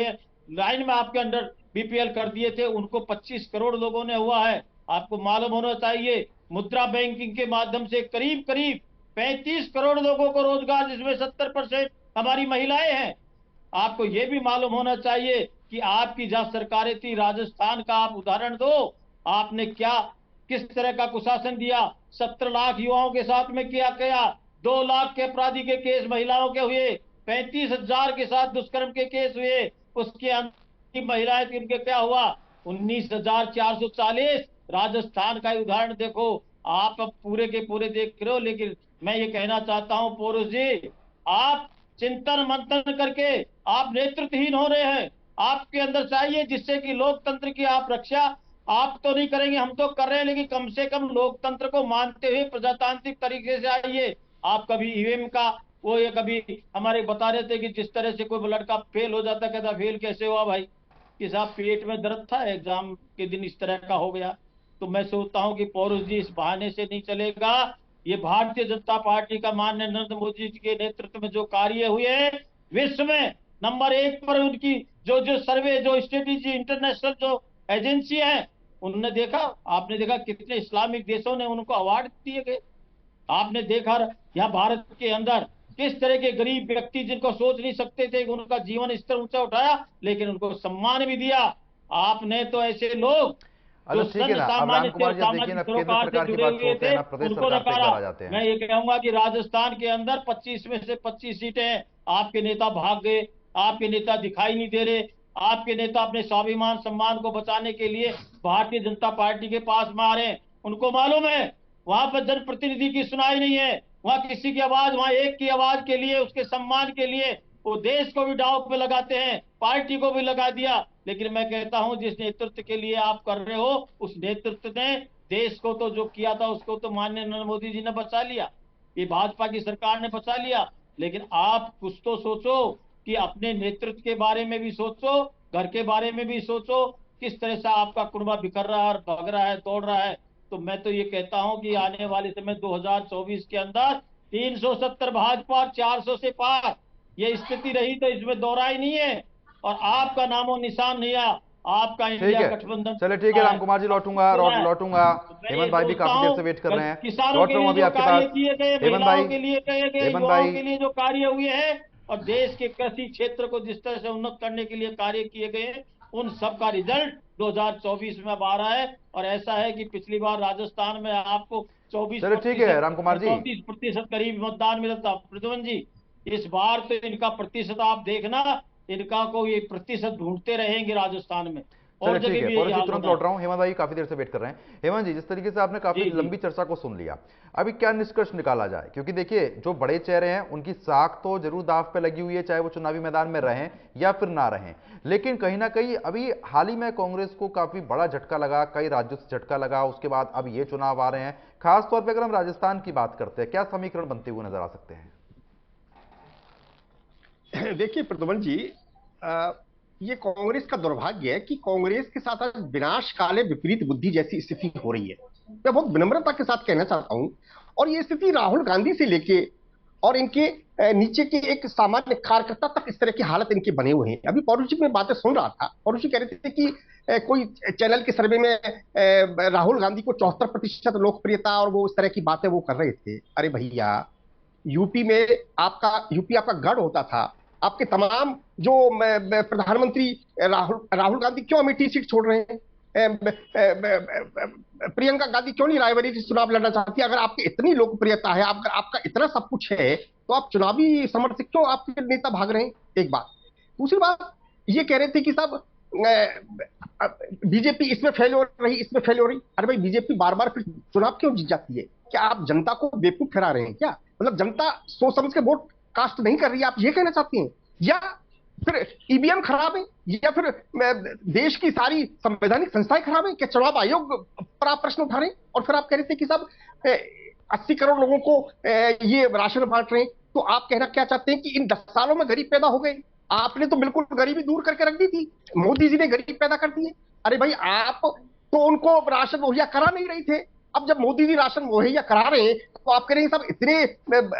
लाइन में आपके अंडर बीपीएल कर दिए थे, उनको 25 करोड़ लोगों ने हुआ है। आपको मालूम होना चाहिए, मुद्रा बैंकिंग के माध्यम से करीब 35 करोड़ लोगों को रोजगार, जिसमें 70% हमारी महिलाएं हैं। आपको ये भी मालूम होना चाहिए कि आपकी जहां सरकारें थी, राजस्थान का आप उदाहरण दो, आपने क्या किस तरह का कुशासन दिया। 17 लाख युवाओं के साथ में किया गया। 2 लाख के अपराधी के केस महिलाओं के हुए। 35,000 के साथ दुष्कर्म के केस हुए। उसके अंदर महिलाएं थी, उनके क्या हुआ? 19,440। राजस्थान का उदाहरण देखो। आप अब पूरे के पूरे देख रहे हो, लेकिन मैं ये कहना चाहता हूं पौरुष जी, आप चिंतन मंथन करके आप नेतृत्वहीन हो रहे हैं। आपके अंदर चाहिए जिससे कि लोकतंत्र की आप रक्षा आप तो नहीं करेंगे, हम तो कर रहे हैं, लेकिन कम से कम लोकतंत्र को मानते हुए प्रजातांत्रिक तरीके से आइए। आप कभी ईवीएम का वो ये कभी हमारे बता रहे थे कि जिस तरह से कोई लड़का फेल हो जाता, कहता फेल कैसे हुआ भाई? कि साहब पेट में दर्द था, एग्जाम के दिन इस तरह का हो गया। तो मैं सोचता हूं कि पौरुष जी इस बहाने से नहीं चलेगा। ये भारतीय जनता पार्टी का माननीय नरेंद्र मोदी जी के नेतृत्व में जो कार्य हुए, विश्व में नंबर 1 पर उनकी जो जो सर्वे, जो स्ट्रेटेजी, इंटरनेशनल जो एजेंसी है, उन्होंने देखा, आपने देखा कितने इस्लामिक देशों ने उनको अवार्ड दिए गए। आपने देखा यहाँ भारत के अंदर किस तरह के गरीब व्यक्ति जिनको सोच नहीं सकते थे, उनका जीवन स्तर ऊंचा उठाया, लेकिन उनको सम्मान भी दिया। आपने तो ऐसे लोग जो अच्छा ठीक है ना। अब राम कुमार जी देखिए ना, केंद्र सरकार की बात छोड़ते हैं ना, प्रदेश उनको सरकार पे एक नकारा। बार आ जाते हैं। मैं ये कहूंगा कि राजस्थान के अंदर 25 में से 25 सीटें हैं। आपके नेता भाग गए, आपके नेता दिखाई नहीं दे रहे, आपके नेता अपने स्वाभिमान सम्मान को बचाने के लिए भारतीय जनता पार्टी के पास में आ रहे हैं। उनको मालूम है वहां पर जनप्रतिनिधि की सुनाई नहीं है, वहां किसी की आवाज, वहां एक की आवाज के लिए, उसके सम्मान के लिए वो देश को भी दांव पे लगाते हैं, पार्टी को भी लगा दिया। लेकिन मैं कहता हूं जिस नेतृत्व के लिए आप कर रहे हो, उस नेतृत्व ने देश को तो जो किया था उसको तो माननीय नरेंद्र मोदी जी ने बचा लिया, ये भाजपा की सरकार ने बचा लिया। लेकिन आप कुछ तो सोचो कि अपने नेतृत्व के बारे में भी सोचो, घर के बारे में भी सोचो, किस तरह से आपका कुनबा बिखर रहा है और भग रहा है, दौड़ रहा है। तो मैं तो ये कहता हूं कि आने वाले समय 2024 के अंदर 370 भाजपा और 400 से पार, ये स्थिति रही तो इसमें दोहराई नहीं है। और आपका नामो निशान नहीं है, आपका ठीक इंडिया है, गठबंधन चलिए ठीक है राम कुमार जी, लौटूंगा लौटूंगा। हेमंत भाई भी काफी देर से वेट कर रहे हैं, किसानों लौट के रहा हूं लिए अभी जो आपके कार्य पास। किए गए, हेमंत महिलाओं भाई, के लिए किए गए, हेमंत युवाओं भाई, के लिए जो कार्य हुए हैं, और देश के कृषि क्षेत्र को जिस तरह से उन्नत करने के लिए कार्य किए गए हैं, उन सब का रिजल्ट 2024 में अब आ रहा है। और ऐसा है कि पिछली बार राजस्थान में आपको 24 चलो ठीक है राम कुमार जी, 34% करीब मतदान मिला था। प्रद्युमन जी, इस बार तो इनका प्रतिशत आप देखना, इनका को ये प्रतिशत ढूंढते रहेंगे राजस्थान में, चलिए और ठीक जगह है। भी यही पौरुष जी हाल तुरंत होना है। लौट रहा हूँ। हेमंत भाई काफी देर से वेट कर रहे हैं। हेमंत जी, जिस तरीके से आपने काफी जी, जी। लंबी चर्चा को सुन लिया, अभी क्या निष्कर्ष निकाला जाए? क्योंकि देखिए जो बड़े चेहरे हैं उनकी साख तो जरूर दांव पे लगी हुई है, चाहे वो चुनावी मैदान में रहें या फिर ना रहें। लेकिन कहीं ना कहीं अभी हाल ही में कांग्रेस को काफी बड़ा झटका लगा, कई राज्यों से झटका लगा, उसके बाद अब ये चुनाव आ रहे हैं। खासतौर पर अगर हम राजस्थान की बात करते हैं, क्या समीकरण बनते हुए नजर आ सकते हैं? देखिए प्रद्युमन जी, ये कांग्रेस का दुर्भाग्य है कि कांग्रेस के साथ आज विनाश काले विपरीत बुद्धि जैसी स्थिति हो रही है। मैं बहुत विनम्रता के साथ कहना चाहता हूं, और ये स्थिति राहुल गांधी से लेके और इनके नीचे के एक सामान्य कार्यकर्ता तक इस तरह की हालत इनके बने हुए हैं। अभी पौरुष जी में बातें सुन रहा था, पौरुष जी कह रहे थे कि कोई चैनल के सर्वे में राहुल गांधी को 74% लोकप्रियता और वो इस तरह की बातें वो कर रहे थे। अरे भैया, यूपी आपका गढ़ होता था। आपके तमाम जो प्रधानमंत्री राहुल गांधी क्यों अमेठी सीट छोड़ रहे हैं? प्रियंका गांधी क्यों नहीं रायबरेली से चुनाव लड़ना चाहती? अगर आपकी इतनी लोकप्रियता है, अगर आपका इतना सब कुछ है, तो आप चुनावी समर से क्यों आपके नेता भाग रहे हैं? एक बात। दूसरी बात, ये कह रहे थे कि सब बीजेपी इसमें फेल हो रही, इसमें फेल हो रही। अरे भाई, बीजेपी बार बार फिर चुनाव क्यों जीत जाती है? क्या आप जनता को बेवकूफ ठहरा रहे हैं क्या? मतलब जनता सोच समझ के वोट कास्ट नहीं कर रही है, आप ये कहना चाहती हैं? या फिर ईवीएम खराब है, या फिर देश की सारी संवैधानिक संस्थाएं खराब है? क्या चुनाव आयोग पर आप प्रश्न उठा रहे हैं? और फिर आप कह रहे थे कि सब 80 करोड़ लोगों को ये राशन बांट रहे हैं। तो आप कहना क्या चाहते हैं कि इन 10 सालों में गरीब पैदा हो गए? आपने तो बिल्कुल गरीबी दूर करके रख दी थी, मोदी जी ने गरीब पैदा कर दिए। अरे भाई, आप तो उनको राशन मुहैया करा नहीं रहे थे। अब जब मोदी जी राशन मुहैया करा रहे हैं, तो आप कह रहे हैं सब इतने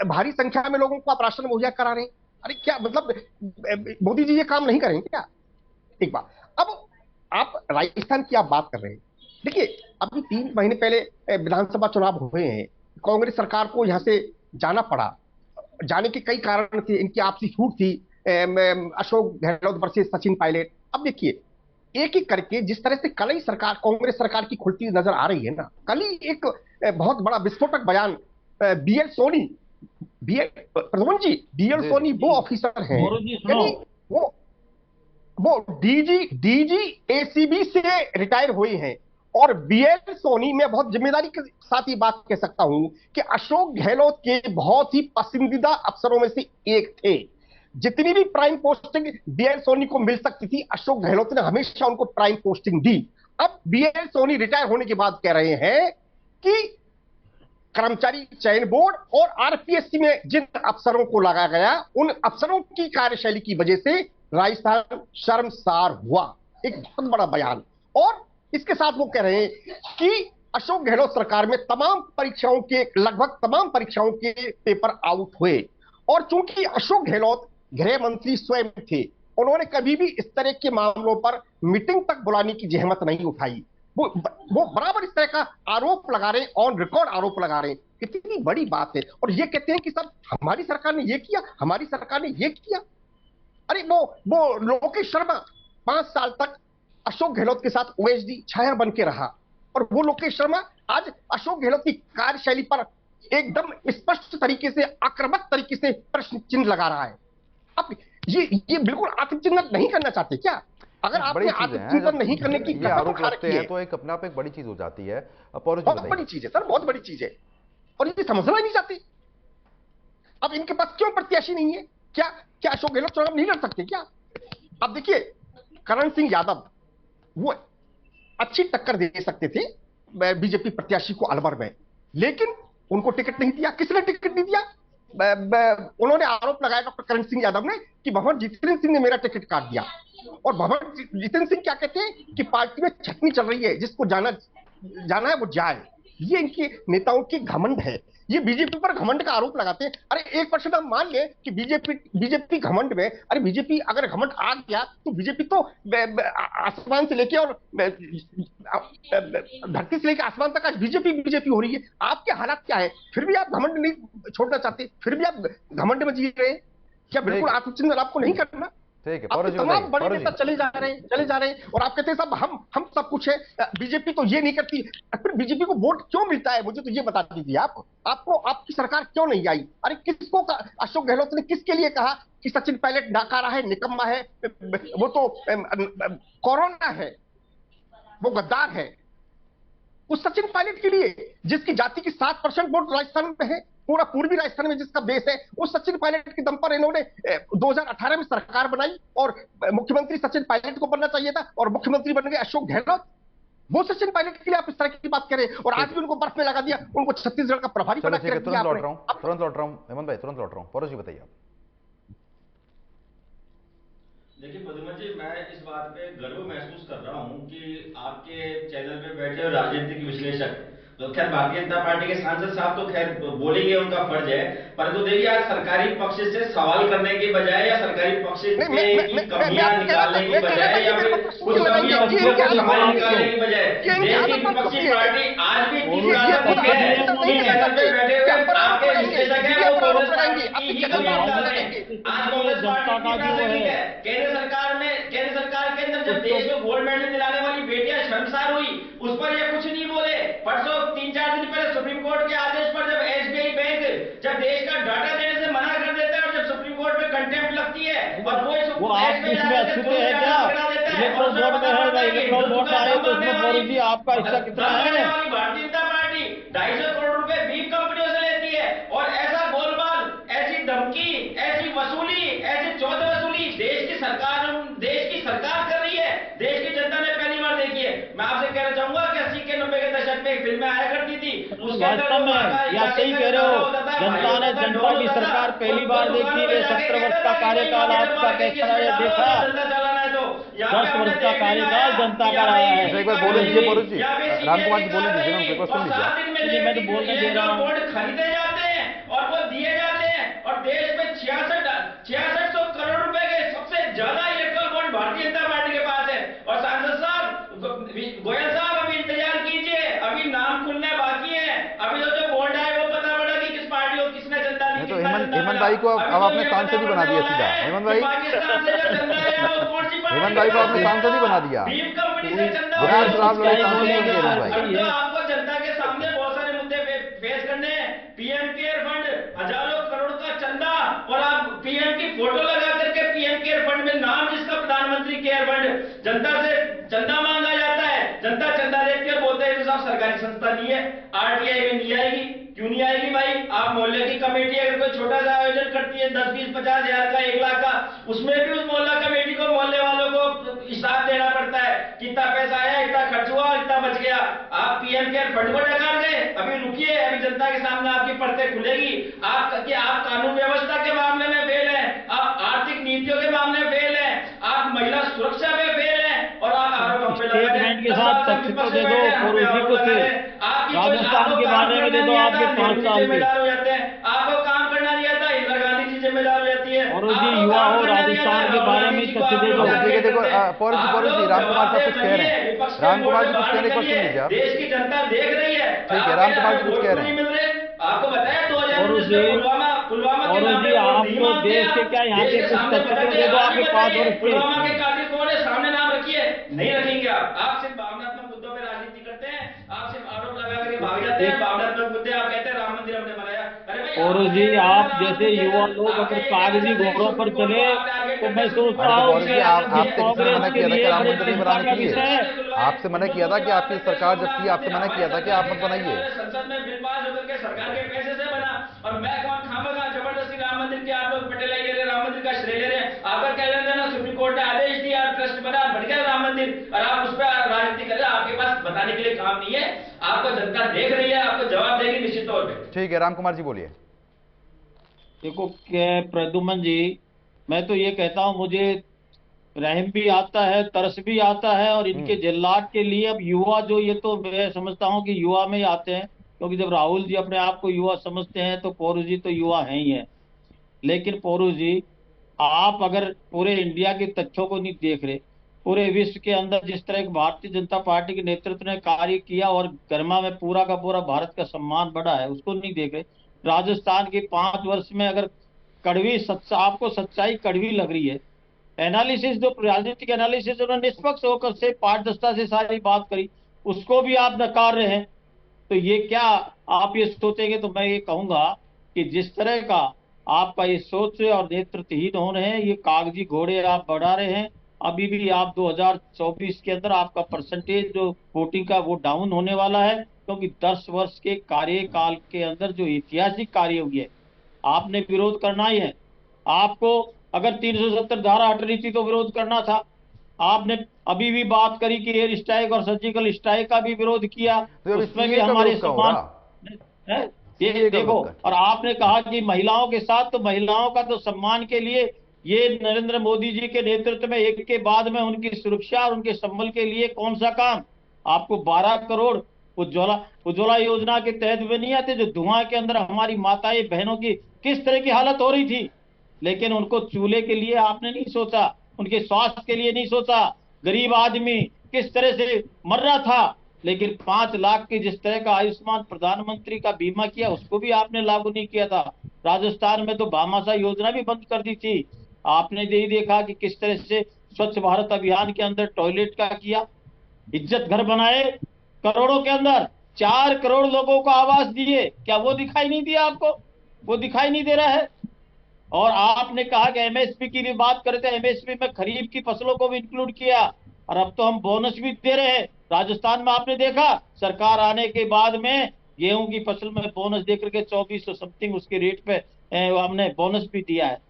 भारी संख्या में लोगों को आप राशन मुहैया करा रहे हैं। अरे क्या मतलब, मोदी जी ये काम नहीं करेंगे क्या? एक बात। अब आप राजस्थान की आप बात कर रहे हैं। देखिए, अभी 3 महीने पहले विधानसभा चुनाव हुए हैं, कांग्रेस सरकार को यहां से जाना पड़ा। जाने के कई कारण थे, इनकी आपसी फूट थी, अशोक गहलोत वर्सेस सचिन पायलट। अब देखिए, एक एक करके जिस तरह से कल ही सरकार, कांग्रेस सरकार की खुलती नजर आ रही है ना, कल ही एक बहुत बड़ा विस्फोटक बयान बीएल सोनी, प्रधान जी, बीएल सोनी वो ऑफिसर हैं, यानी वो डीजी एसीबी से रिटायर हुए हैं, और बीएल सोनी, मैं बहुत जिम्मेदारी के साथ ये बात कह सकता हूं कि अशोक गहलोत के बहुत ही पसंदीदा अफसरों में से एक थे। जितनी भी प्राइम पोस्टिंग बीएल सोनी को मिल सकती थी, अशोक गहलोत ने हमेशा उनको प्राइम पोस्टिंग दी। अब बीएल सोनी रिटायर होने के बाद कह रहे हैं कि कर्मचारी चयन बोर्ड और आरपीएससी में जिन अफसरों को लगाया गया, उन अफसरों की कार्यशैली की वजह से राजस्थान शर्मसार हुआ। एक बहुत बड़ा बयान। और इसके साथ वो कह रहे हैं कि अशोक गहलोत सरकार में तमाम परीक्षाओं के, लगभग तमाम परीक्षाओं के पेपर आउट हुए, और चूंकि अशोक गहलोत गृह मंत्री स्वयं थे, उन्होंने कभी भी इस तरह के मामलों पर मीटिंग तक बुलाने की जहमत नहीं उठाई। वो बराबर इस तरह का आरोप लगा रहे, ऑन रिकॉर्ड आरोप लगा रहे। कितनी बड़ी बात है। और ये कहते हैं कि सर हमारी सरकार ने ये किया, हमारी सरकार ने ये किया। अरे वो लोकेश शर्मा 5 साल तक अशोक गहलोत के साथ ओएसडी छाया बन के रहा, और वो लोकेश शर्मा आज अशोक गहलोत की कार्यशैली पर एकदम स्पष्ट तरीके से, आक्रामक तरीके से प्रश्न चिन्ह लगा रहा है। अब ये बिल्कुल आत्मचिंतन नहीं करना चाहते क्या? अगर आपने आत्मचिंतन नहीं करने की आरोप लगते हैं तो एक अपने आप एक बड़ी चीज हो जाती है। बहुत बड़ी चीज है सर, बहुत बड़ी चीज है, और ये समझना नहीं चाहते। अब इनके पास क्यों प्रत्याशी नहीं है? क्या अशोक गहलोत चुनाव नहीं लड़ सकते क्या? अब देखिए, करण सिंह यादव वो अच्छी टक्कर दे सकते थे बीजेपी प्रत्याशी को अलवर में, लेकिन उनको टिकट नहीं दिया। किसने टिकट नहीं दिया? उन्होंने आरोप लगाया डॉक्टर करण सिंह यादव ने कि भवन जितेंद्र सिंह ने मेरा टिकट काट दिया। और भवन जितेंद्र सिंह क्या कहते हैं कि पार्टी में छटनी चल रही है, जिसको जाना है वो जाए। ये इनके नेताओं की घमंड है। ये बीजेपी पर घमंड का आरोप लगाते हैं। अरे 1% हम मान ले कि बीजेपी घमंड में, अरे बीजेपी अगर घमंड आ गया तो बीजेपी तो आसमान से लेके और धरती से लेके आसमान तक आज बीजेपी हो रही है। आपके हालात क्या है? फिर भी आप घमंड नहीं छोड़ना चाहते, फिर भी आप घमंड में जी रहे हैं क्या? बिल्कुल आत्मचिंतन आपको नहीं करना? ठीक है, तमाम बड़े नेता चले जा रहे हैं, और आप कहते हैं सब हम सब कुछ है, बीजेपी तो ये नहीं करती। फिर बीजेपी को वोट क्यों मिलता है? मुझे तो ये बता दीजिए। आपको आपकी सरकार क्यों नहीं आई? अरे किसको अशोक गहलोत ने किसके लिए कहा कि सचिन पायलट नाकारा है, निकम्मा है, वो तो कोरोना है, वो गद्दार है? उस सचिन पायलट के लिए जिसकी जाति की 7% वोट राजस्थान में है, पूरा पूर्वी राजस्थान में जिसका बेस है, उस सचिन पायलट के दम पर इन्होंने 2018 में सरकार बनाई, और मुख्यमंत्री सचिन पायलट को बनना चाहिए था, और मुख्यमंत्री बन गए अशोक गहलोत। वो सचिन पायलट के लिए आप इस तरह की बात करें, और आज भी उनको बर्फ में लगा दिया, उनको छत्तीसगढ़ का प्रभारी बना के रख दिया। तुरंत लौट रहा हूं हेमंत भाई, तुरंत लौट रहा हूं। पौरव जी बताइए आप। देखिए प्रद्युमन जी, मैं इस बात पे गर्व महसूस कर रहा हूं कि आपके चैनल पे बैठे राजनीतिक विश्लेषक, तो खैर भारतीय जनता पार्टी के सांसद साहब तो खैर बोलेंगे, उनका फर्ज है, परंतु देखिए आज सरकारी पक्ष से सवाल करने के बजाय या सरकारी पक्ष की कमियां निकालने की बजाय या फिर कुछ कमियां निकालने की बजाय देश की विपक्षी पार्टी आज भी 3 साल तक बैठे हुए आपके विश्लेषक है वो कांग्रेस पार्टी की ही कमियां निकाल रहे हैं। आज कांग्रेस पार्टी है, केंद्र सरकार के अंदर जब देश में गोल्ड मेडल दिलाने वाली बेटियां शर्मसार हुई, उस पर ये कुछ नहीं बोले। परसों 3-4 दिन पहले सुप्रीम कोर्ट के आदेश पर जब एसबीआई बैंक जब देश का डाटा देने से मना कर देता है, और जब सुप्रीम कोर्ट में कंटेम्प्ट लगती है, और वो आप इसमें अच्छे है क्या? इलेक्ट्रल बोर्ड में है, इलेक्ट्रल बोर्ड आए तो उसमें पौरव जी आपका हिस्सा कितना है? भारतीय जनता पार्टी 250 करोड़ रुपए बीफ कंपनियों से लेती है, और ऐसा गोलमाल, ऐसी धमकी, ऐसी वसूली, ऐसी चौथ वसूली देश की सरकार कर रही है। देश की जनता ने पहली बार देखी है। मैं आपसे कहना चाहूंगा कि 80 के 90 के दशक में एक फिल्में आया करती थी, वास्तव में या सही कह रहे हो, जनता की सरकार पहली बार देखी है। 17 वर्ष का कार्यकाल आपका कैसा है देखा? 10 वर्ष का कार्यकाल जनता का रहा है। एक बार बोल लीजिए पौरव जी, रामकुमार जी बोलने दीजिए, उनको एक बार सुन लीजिए। मैं तो बोलने दे रहा हूँ। खरीदे जाते हैं और वो दिए जाते हैं, और देश में 6600 करोड़ रुपए के सबसे ज्यादा erectile bond Bharatiya Janata party के पास है। और सांसद साहब, गोयल साहब, अभी इंतजार कीजिए, अभी नाम खुलने बाकी है। अभी तो जो बॉन्ड आए वो पता पड़ा कि किस पार्टी को किसने चंदा दी। हेमंत भाई को अब आपने सांसद ही बना दिया सीधा। हेमंत भाई, हेमंत भाई को आपने सांसद ही बना दिया। बिना चुनाव लड़े सांसद ही बन गए हेमंत भाई। आपको जनता के सामने बहुत सारे मुद्दे फेस करने हैं। पीएम केयर फंड, हजारों करोड़ का चंदा, और आप पीएम की फोटो लगा करके पीएम केयर फंड में नाम जिसका प्रधानमंत्री केयर फंड, जनता से चंदा मांगा जाता है। जनता चंदा देख के बोलते हैं तो साहब सरकारी संस्था नहीं है, आरटीआई में नहीं आएगी। क्यों नहीं आएगी भाई? आप मोहल्ले की कमेटी अगर कोई छोटा सा आयोजन करती है 10, 20, 50 हजार का, 1 लाख का, उसमें भी उस मोहल्ला कमेटी को, मोहल्ले वालों को हिसाब देना पड़ता है। कितना पैसा आया, इतना खर्च हुआ, इतना बच गया। आप पीएम केयर फंड को डकार गए। अभी रुकिए, अभी जनता के सामने आपकी पर्दे खुलेगी। आप कानून व्यवस्था के मामले में फेल है, आप आर्थिक नीतियों के मामले में फेल है, आप महिला सुरक्षा में फेल है, और आप आरोप पे लगा रहे हैं। के साथ तथ्य तो दे दो, पड़ोसी को राजस्थान के बारे में दे दो। आपके 5 साल जिम्मेदार हो जाते हैं, आपको काम करना नहीं आता, इंदिरा गांधी जी जिम्मेदार हो जाती है। और जी युवा हो, राजस्थान के बारे में तथ्य दे दो। देखो पौरुष जी, रामकुमार साहब कुछ कह रहे हैं। रामकुमार जी कुछ कहने का क्वेश्चन लीजिए आप। देश की जनता देख रही है। ठीक है, रामकुमार जी कुछ कह रहे हैं। आपको बताया 2019 पुलवामा और जी आपको देश के क्या यहाँ के कुछ तथ्य दे दो। आपके 5 वर्ष पुलवामा के कातिल कौन है, सामने नाम रखिए। नहीं रखेंगे आप सिर्फ भावनात्मक मुद्दों पर राजनीति करते हैं। आप सिर्फ आरोप लगा करके भाग जाते हैं। भावनात्मक मुद्दे आप कहते हैं राम मंदिर हमने बनाया। अरे भाई, और जी आप जैसे युवा लोग अगर कागजी घोड़ों पर चले तो मैं सोचता हूँ आपसे किसी ने मना किया था कि राम मंदिर नहीं बनाने के लिए? आपसे मना किया था कि आपकी सरकार जब थी, आपसे मना किया था कि आप मत बनाइए। संसद में बिल पास होकर के सरकार के पैसे से बना, और मैं कौन खामगा जबरदस्ती राम मंदिर के आप लोग पटेलाई ले रहे, राम मंदिर का श्रेय ले रहे हैं। आपका कह रहे थे ना, सुप्रीम कोर्ट ने आदेश दिया, ट्रस्ट बना, बढ़ गया राम मंदिर, और आप उस पर राजनीति कर रहे हैं। आपके पास बताने के लिए काम नहीं है। आपको जनता देख रही है, आपको जवाब देगी निश्चित तौर पर। ठीक है, रामकुमार जी बोलिए। देखो प्रद्युमन जी, मैं तो ये कहता हूँ, मुझे रहम भी आता है, तरस भी आता है, और इनके जल्लाद के लिए अब युवा जो, ये तो मैं समझता हूँ कि युवा में ही आते हैं, क्योंकि जब राहुल जी अपने आप को युवा समझते हैं तो पौरुष जी तो युवा हैं ही हैं। लेकिन पौरुष जी, आप अगर पूरे इंडिया के तथ्यों को नहीं देख रहे, पूरे विश्व के अंदर जिस तरह भारतीय जनता पार्टी के नेतृत्व ने कार्य किया और गर्मा में पूरा का पूरा भारत का सम्मान बढ़ा है, उसको नहीं देख रहे। राजस्थान के 5 वर्ष में अगर आपको सच्चाई कड़वी लग रही है, एनालिसिस जो राजनीतिक एनालिसिस उन्होंने निष्पक्ष होकर से पारदर्शिता से सारी बात करी, उसको भी आप नकार रहे हैं, तो ये क्या आप ये सोचेंगे? तो मैं ये कहूंगा कि जिस तरह का आपका ये सोच और नेतृत्वहीन हो रहे हैं, ये कागजी घोड़े आप बढ़ा रहे हैं। अभी भी आप 2024 के अंदर आपका परसेंटेज जो वोटिंग का वो डाउन होने वाला है, क्योंकि 10 वर्ष के कार्यकाल के अंदर जो ऐतिहासिक कार्य हुई है, आपने विरोध करना ही है। आपको अगर 370 धारा हट रही थी तो विरोध करना था। आपने अभी भी बात करी कि एयर स्ट्राइक और सर्जिकल स्ट्राइक का भी विरोध किया, तो उसमें भी हमारे सम्मान है ये देखो। और आपने कहा कि महिलाओं के साथ, तो महिलाओं का तो सम्मान के लिए ये नरेंद्र मोदी जी के नेतृत्व में एक के बाद में उनकी सुरक्षा और उनके संबल के लिए कौन सा काम? आपको 12 करोड़ उज्ज्वला योजना के तहत भी नहीं आते, जो धुआं के अंदर हमारी माताएं बहनों की किस तरह की हालत हो रही थी, लेकिन उनको चूल्हे के लिए आपने नहीं सोचा, उनके स्वास्थ्य के लिए नहीं सोचा। गरीब आदमी किस तरह से मर रहा था, लेकिन 5 लाख की जिस तरह का आयुष्मान प्रधानमंत्री का बीमा किया, उसको भी आपने लागू नहीं किया था। राजस्थान में तो भामाशाह योजना भी बंद कर दी थी। आपने यही देखा कि किस तरह से स्वच्छ भारत अभियान के अंदर टॉयलेट का किया, इज्जत घर बनाए करोड़ों के अंदर, 4 करोड़ लोगों को आवास दिए, क्या वो दिखाई नहीं दिया आपको? वो दिखाई नहीं दे रहा है। और आपने कहा कि एमएसपी की भी बात करते हैं, एमएसपी में खरीफ की फसलों को भी इंक्लूड किया, और अब तो हम बोनस भी दे रहे हैं। राजस्थान में आपने देखा सरकार आने के बाद में गेहूं की फसल में बोनस देकर के 2400 समथिंग उसके रेट पे हमने बोनस भी दिया है।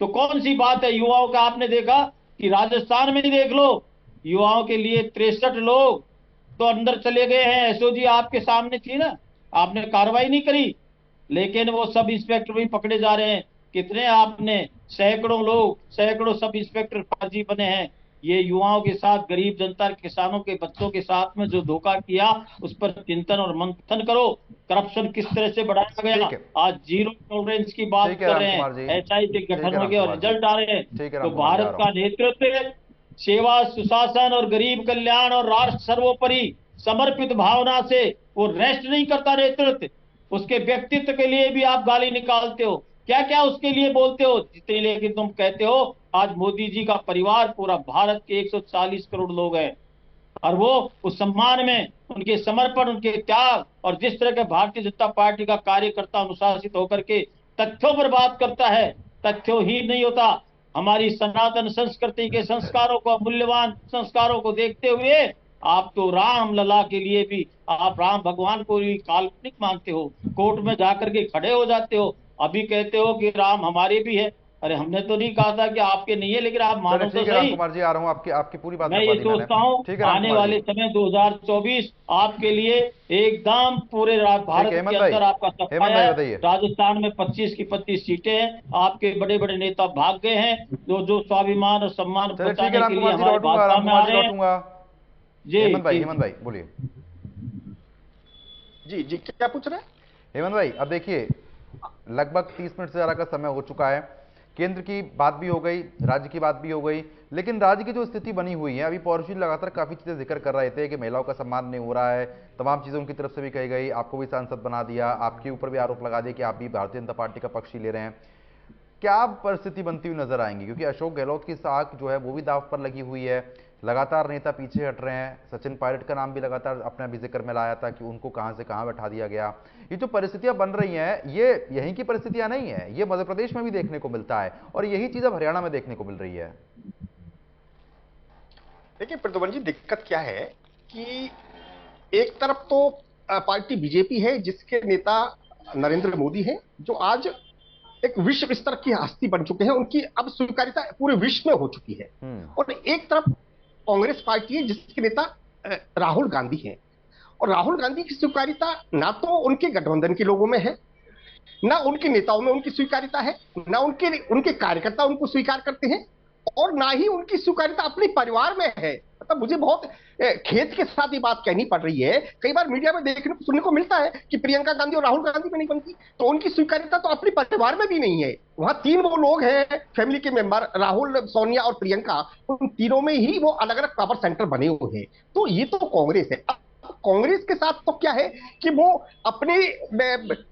तो कौन सी बात है युवाओं का? आपने देखा कि राजस्थान में ही देख लो, युवाओं के लिए 63 लोग तो अंदर चले गए हैं। एसओजी आपके सामने थी ना, आपने कार्रवाई नहीं करी, लेकिन वो सब इंस्पेक्टर भी पकड़े जा रहे हैं। कितने आपने सैकड़ों सब इंस्पेक्टर फर्जी बने हैं। ये युवाओं के साथ, गरीब जनता, किसानों के बच्चों के साथ में जो धोखा किया, उस पर चिंतन और मंथन करो। करप्शन किस तरह से बढ़ाया गया, आज 0 टॉलरेंस की बात कर रहे हैं, एसआई के गठन हो गए और रिजल्ट आ रहे हैं। तो भारत का नेतृत्व सेवा, सुशासन और गरीब कल्याण और राष्ट्र सर्वोपरि समर्पित भावना से वो रेस्ट नहीं करता नेतृत्व। उसके व्यक्तित्व के लिए भी आप गाली निकालते हो। क्या क्या उसके लिए बोलते हो जितने, लेकिन तुम कहते हो आज मोदी जी का परिवार पूरा भारत के 140 करोड़ लोग हैं, और वो उस सम्मान में उनके समर्पण, उनके त्याग, और जिस तरह के भारतीय जनता पार्टी का कार्यकर्ता अनुशासित होकर के तथ्यों पर बात करता है, तथ्योहीन नहीं होता। हमारी सनातन संस्कृति के संस्कारों को, मूल्यवान संस्कारों को देखते हुए आप तो राम लला के लिए भी, आप राम भगवान को भी काल्पनिक मानते हो, कोर्ट में जाकर के खड़े हो जाते हो, अभी कहते हो कि राम हमारे भी है। अरे हमने तो नहीं कहा था कि आपके नहीं है, लेकिन आप मानो चलिए तो ठीक है राम सही। कुमार जी, आ रहा हूं, आपकी आपकी पूरी बात मैं मनवा ये दी मैंने। सोचता हूँ ठीक है राम आने कुमार जी। वाले समय 2024 आपके लिए एकदम पूरे ठीक भारत है के हेमंत भाई, अंदर आपका हेमंत सफाया भाई है। बताइए। राजस्थान में 25 की 25 सीटें हैं, आपके बड़े बड़े नेता भाग गए हैं, जो जो स्वाभिमान और सम्मान चलिए ठीक है बचाने राम के लिए कुमार जी, हमारे लौटूंगा, भाजपा राम में आ कुमार जी रहे हैं। लौटूंगा। जी जी हेमंत जी। भाई बोलिए। जी जी, क्या पूछ रहे हैं? हेमंत भाई अब देखिए, लगभग 30 मिनट से ज़्यादा का समय हो चुका है। केंद्र की बात भी हो गई, राज्य की बात भी हो गई, लेकिन राज्य की जो स्थिति बनी हुई है, अभी पौरुष जी लगातार काफ़ी चीज़ें जिक्र कर रहे थे कि महिलाओं का सम्मान नहीं हो रहा है, तमाम चीज़ें उनकी तरफ से भी कही गई, आपको भी सांसद बना दिया, आपके ऊपर भी आरोप लगा दिया कि आप भी भारतीय जनता पार्टी का पक्ष ही ले रहे हैं। क्या परिस्थिति बनती हुई नजर आएंगी, क्योंकि अशोक गहलोत की साख जो है वो भी दांव पर लगी हुई है, लगातार नेता पीछे हट रहे हैं, सचिन पायलट का नाम भी लगातार अपने भी जिक्र में लाया था कि उनको कहां से कहां बैठा दिया गया। ये जो परिस्थितियां बन रही हैं, ये यहीं की परिस्थितियां नहीं है, ये मध्य प्रदेश में भी देखने को मिलता है और यही चीज अब हरियाणा में देखने को मिल रही है। देखिए प्रद्युमन जी, दिक्कत क्या है कि एक तरफ तो पार्टी बीजेपी है जिसके नेता नरेंद्र मोदी हैं, जो आज एक विश्व स्तर की हस्ती बन चुके हैं, उनकी अब स्वीकार्यता पूरे विश्व में हो चुकी है। और एक तरफ कांग्रेस पार्टी है जिसके नेता राहुल गांधी हैं, और राहुल गांधी की स्वीकार्यता ना तो उनके गठबंधन के लोगों में है, ना उनके नेताओं में उनकी स्वीकार्यता है, ना उनके उनके कार्यकर्ता उनको स्वीकार करते हैं, और ना ही उनकी स्वीकार्यता अपने परिवार में है। मतलब मुझे बहुत खेद के साथ ये बात कहनी पड़ रही है, कई बार मीडिया में देखने को सुनने को मिलता है कि प्रियंका गांधी और राहुल गांधी में नहीं बनती, तो उनकी स्वीकार्यता तो अपने परिवार में भी नहीं है। वहां तीन वो लोग हैं फैमिली के मेंबर, राहुल, सोनिया और प्रियंका, उन तीनों में ही वो अलग अलग पावर सेंटर बने हुए हैं। तो ये तो कांग्रेस है। कांग्रेस के साथ तो क्या है कि वो अपने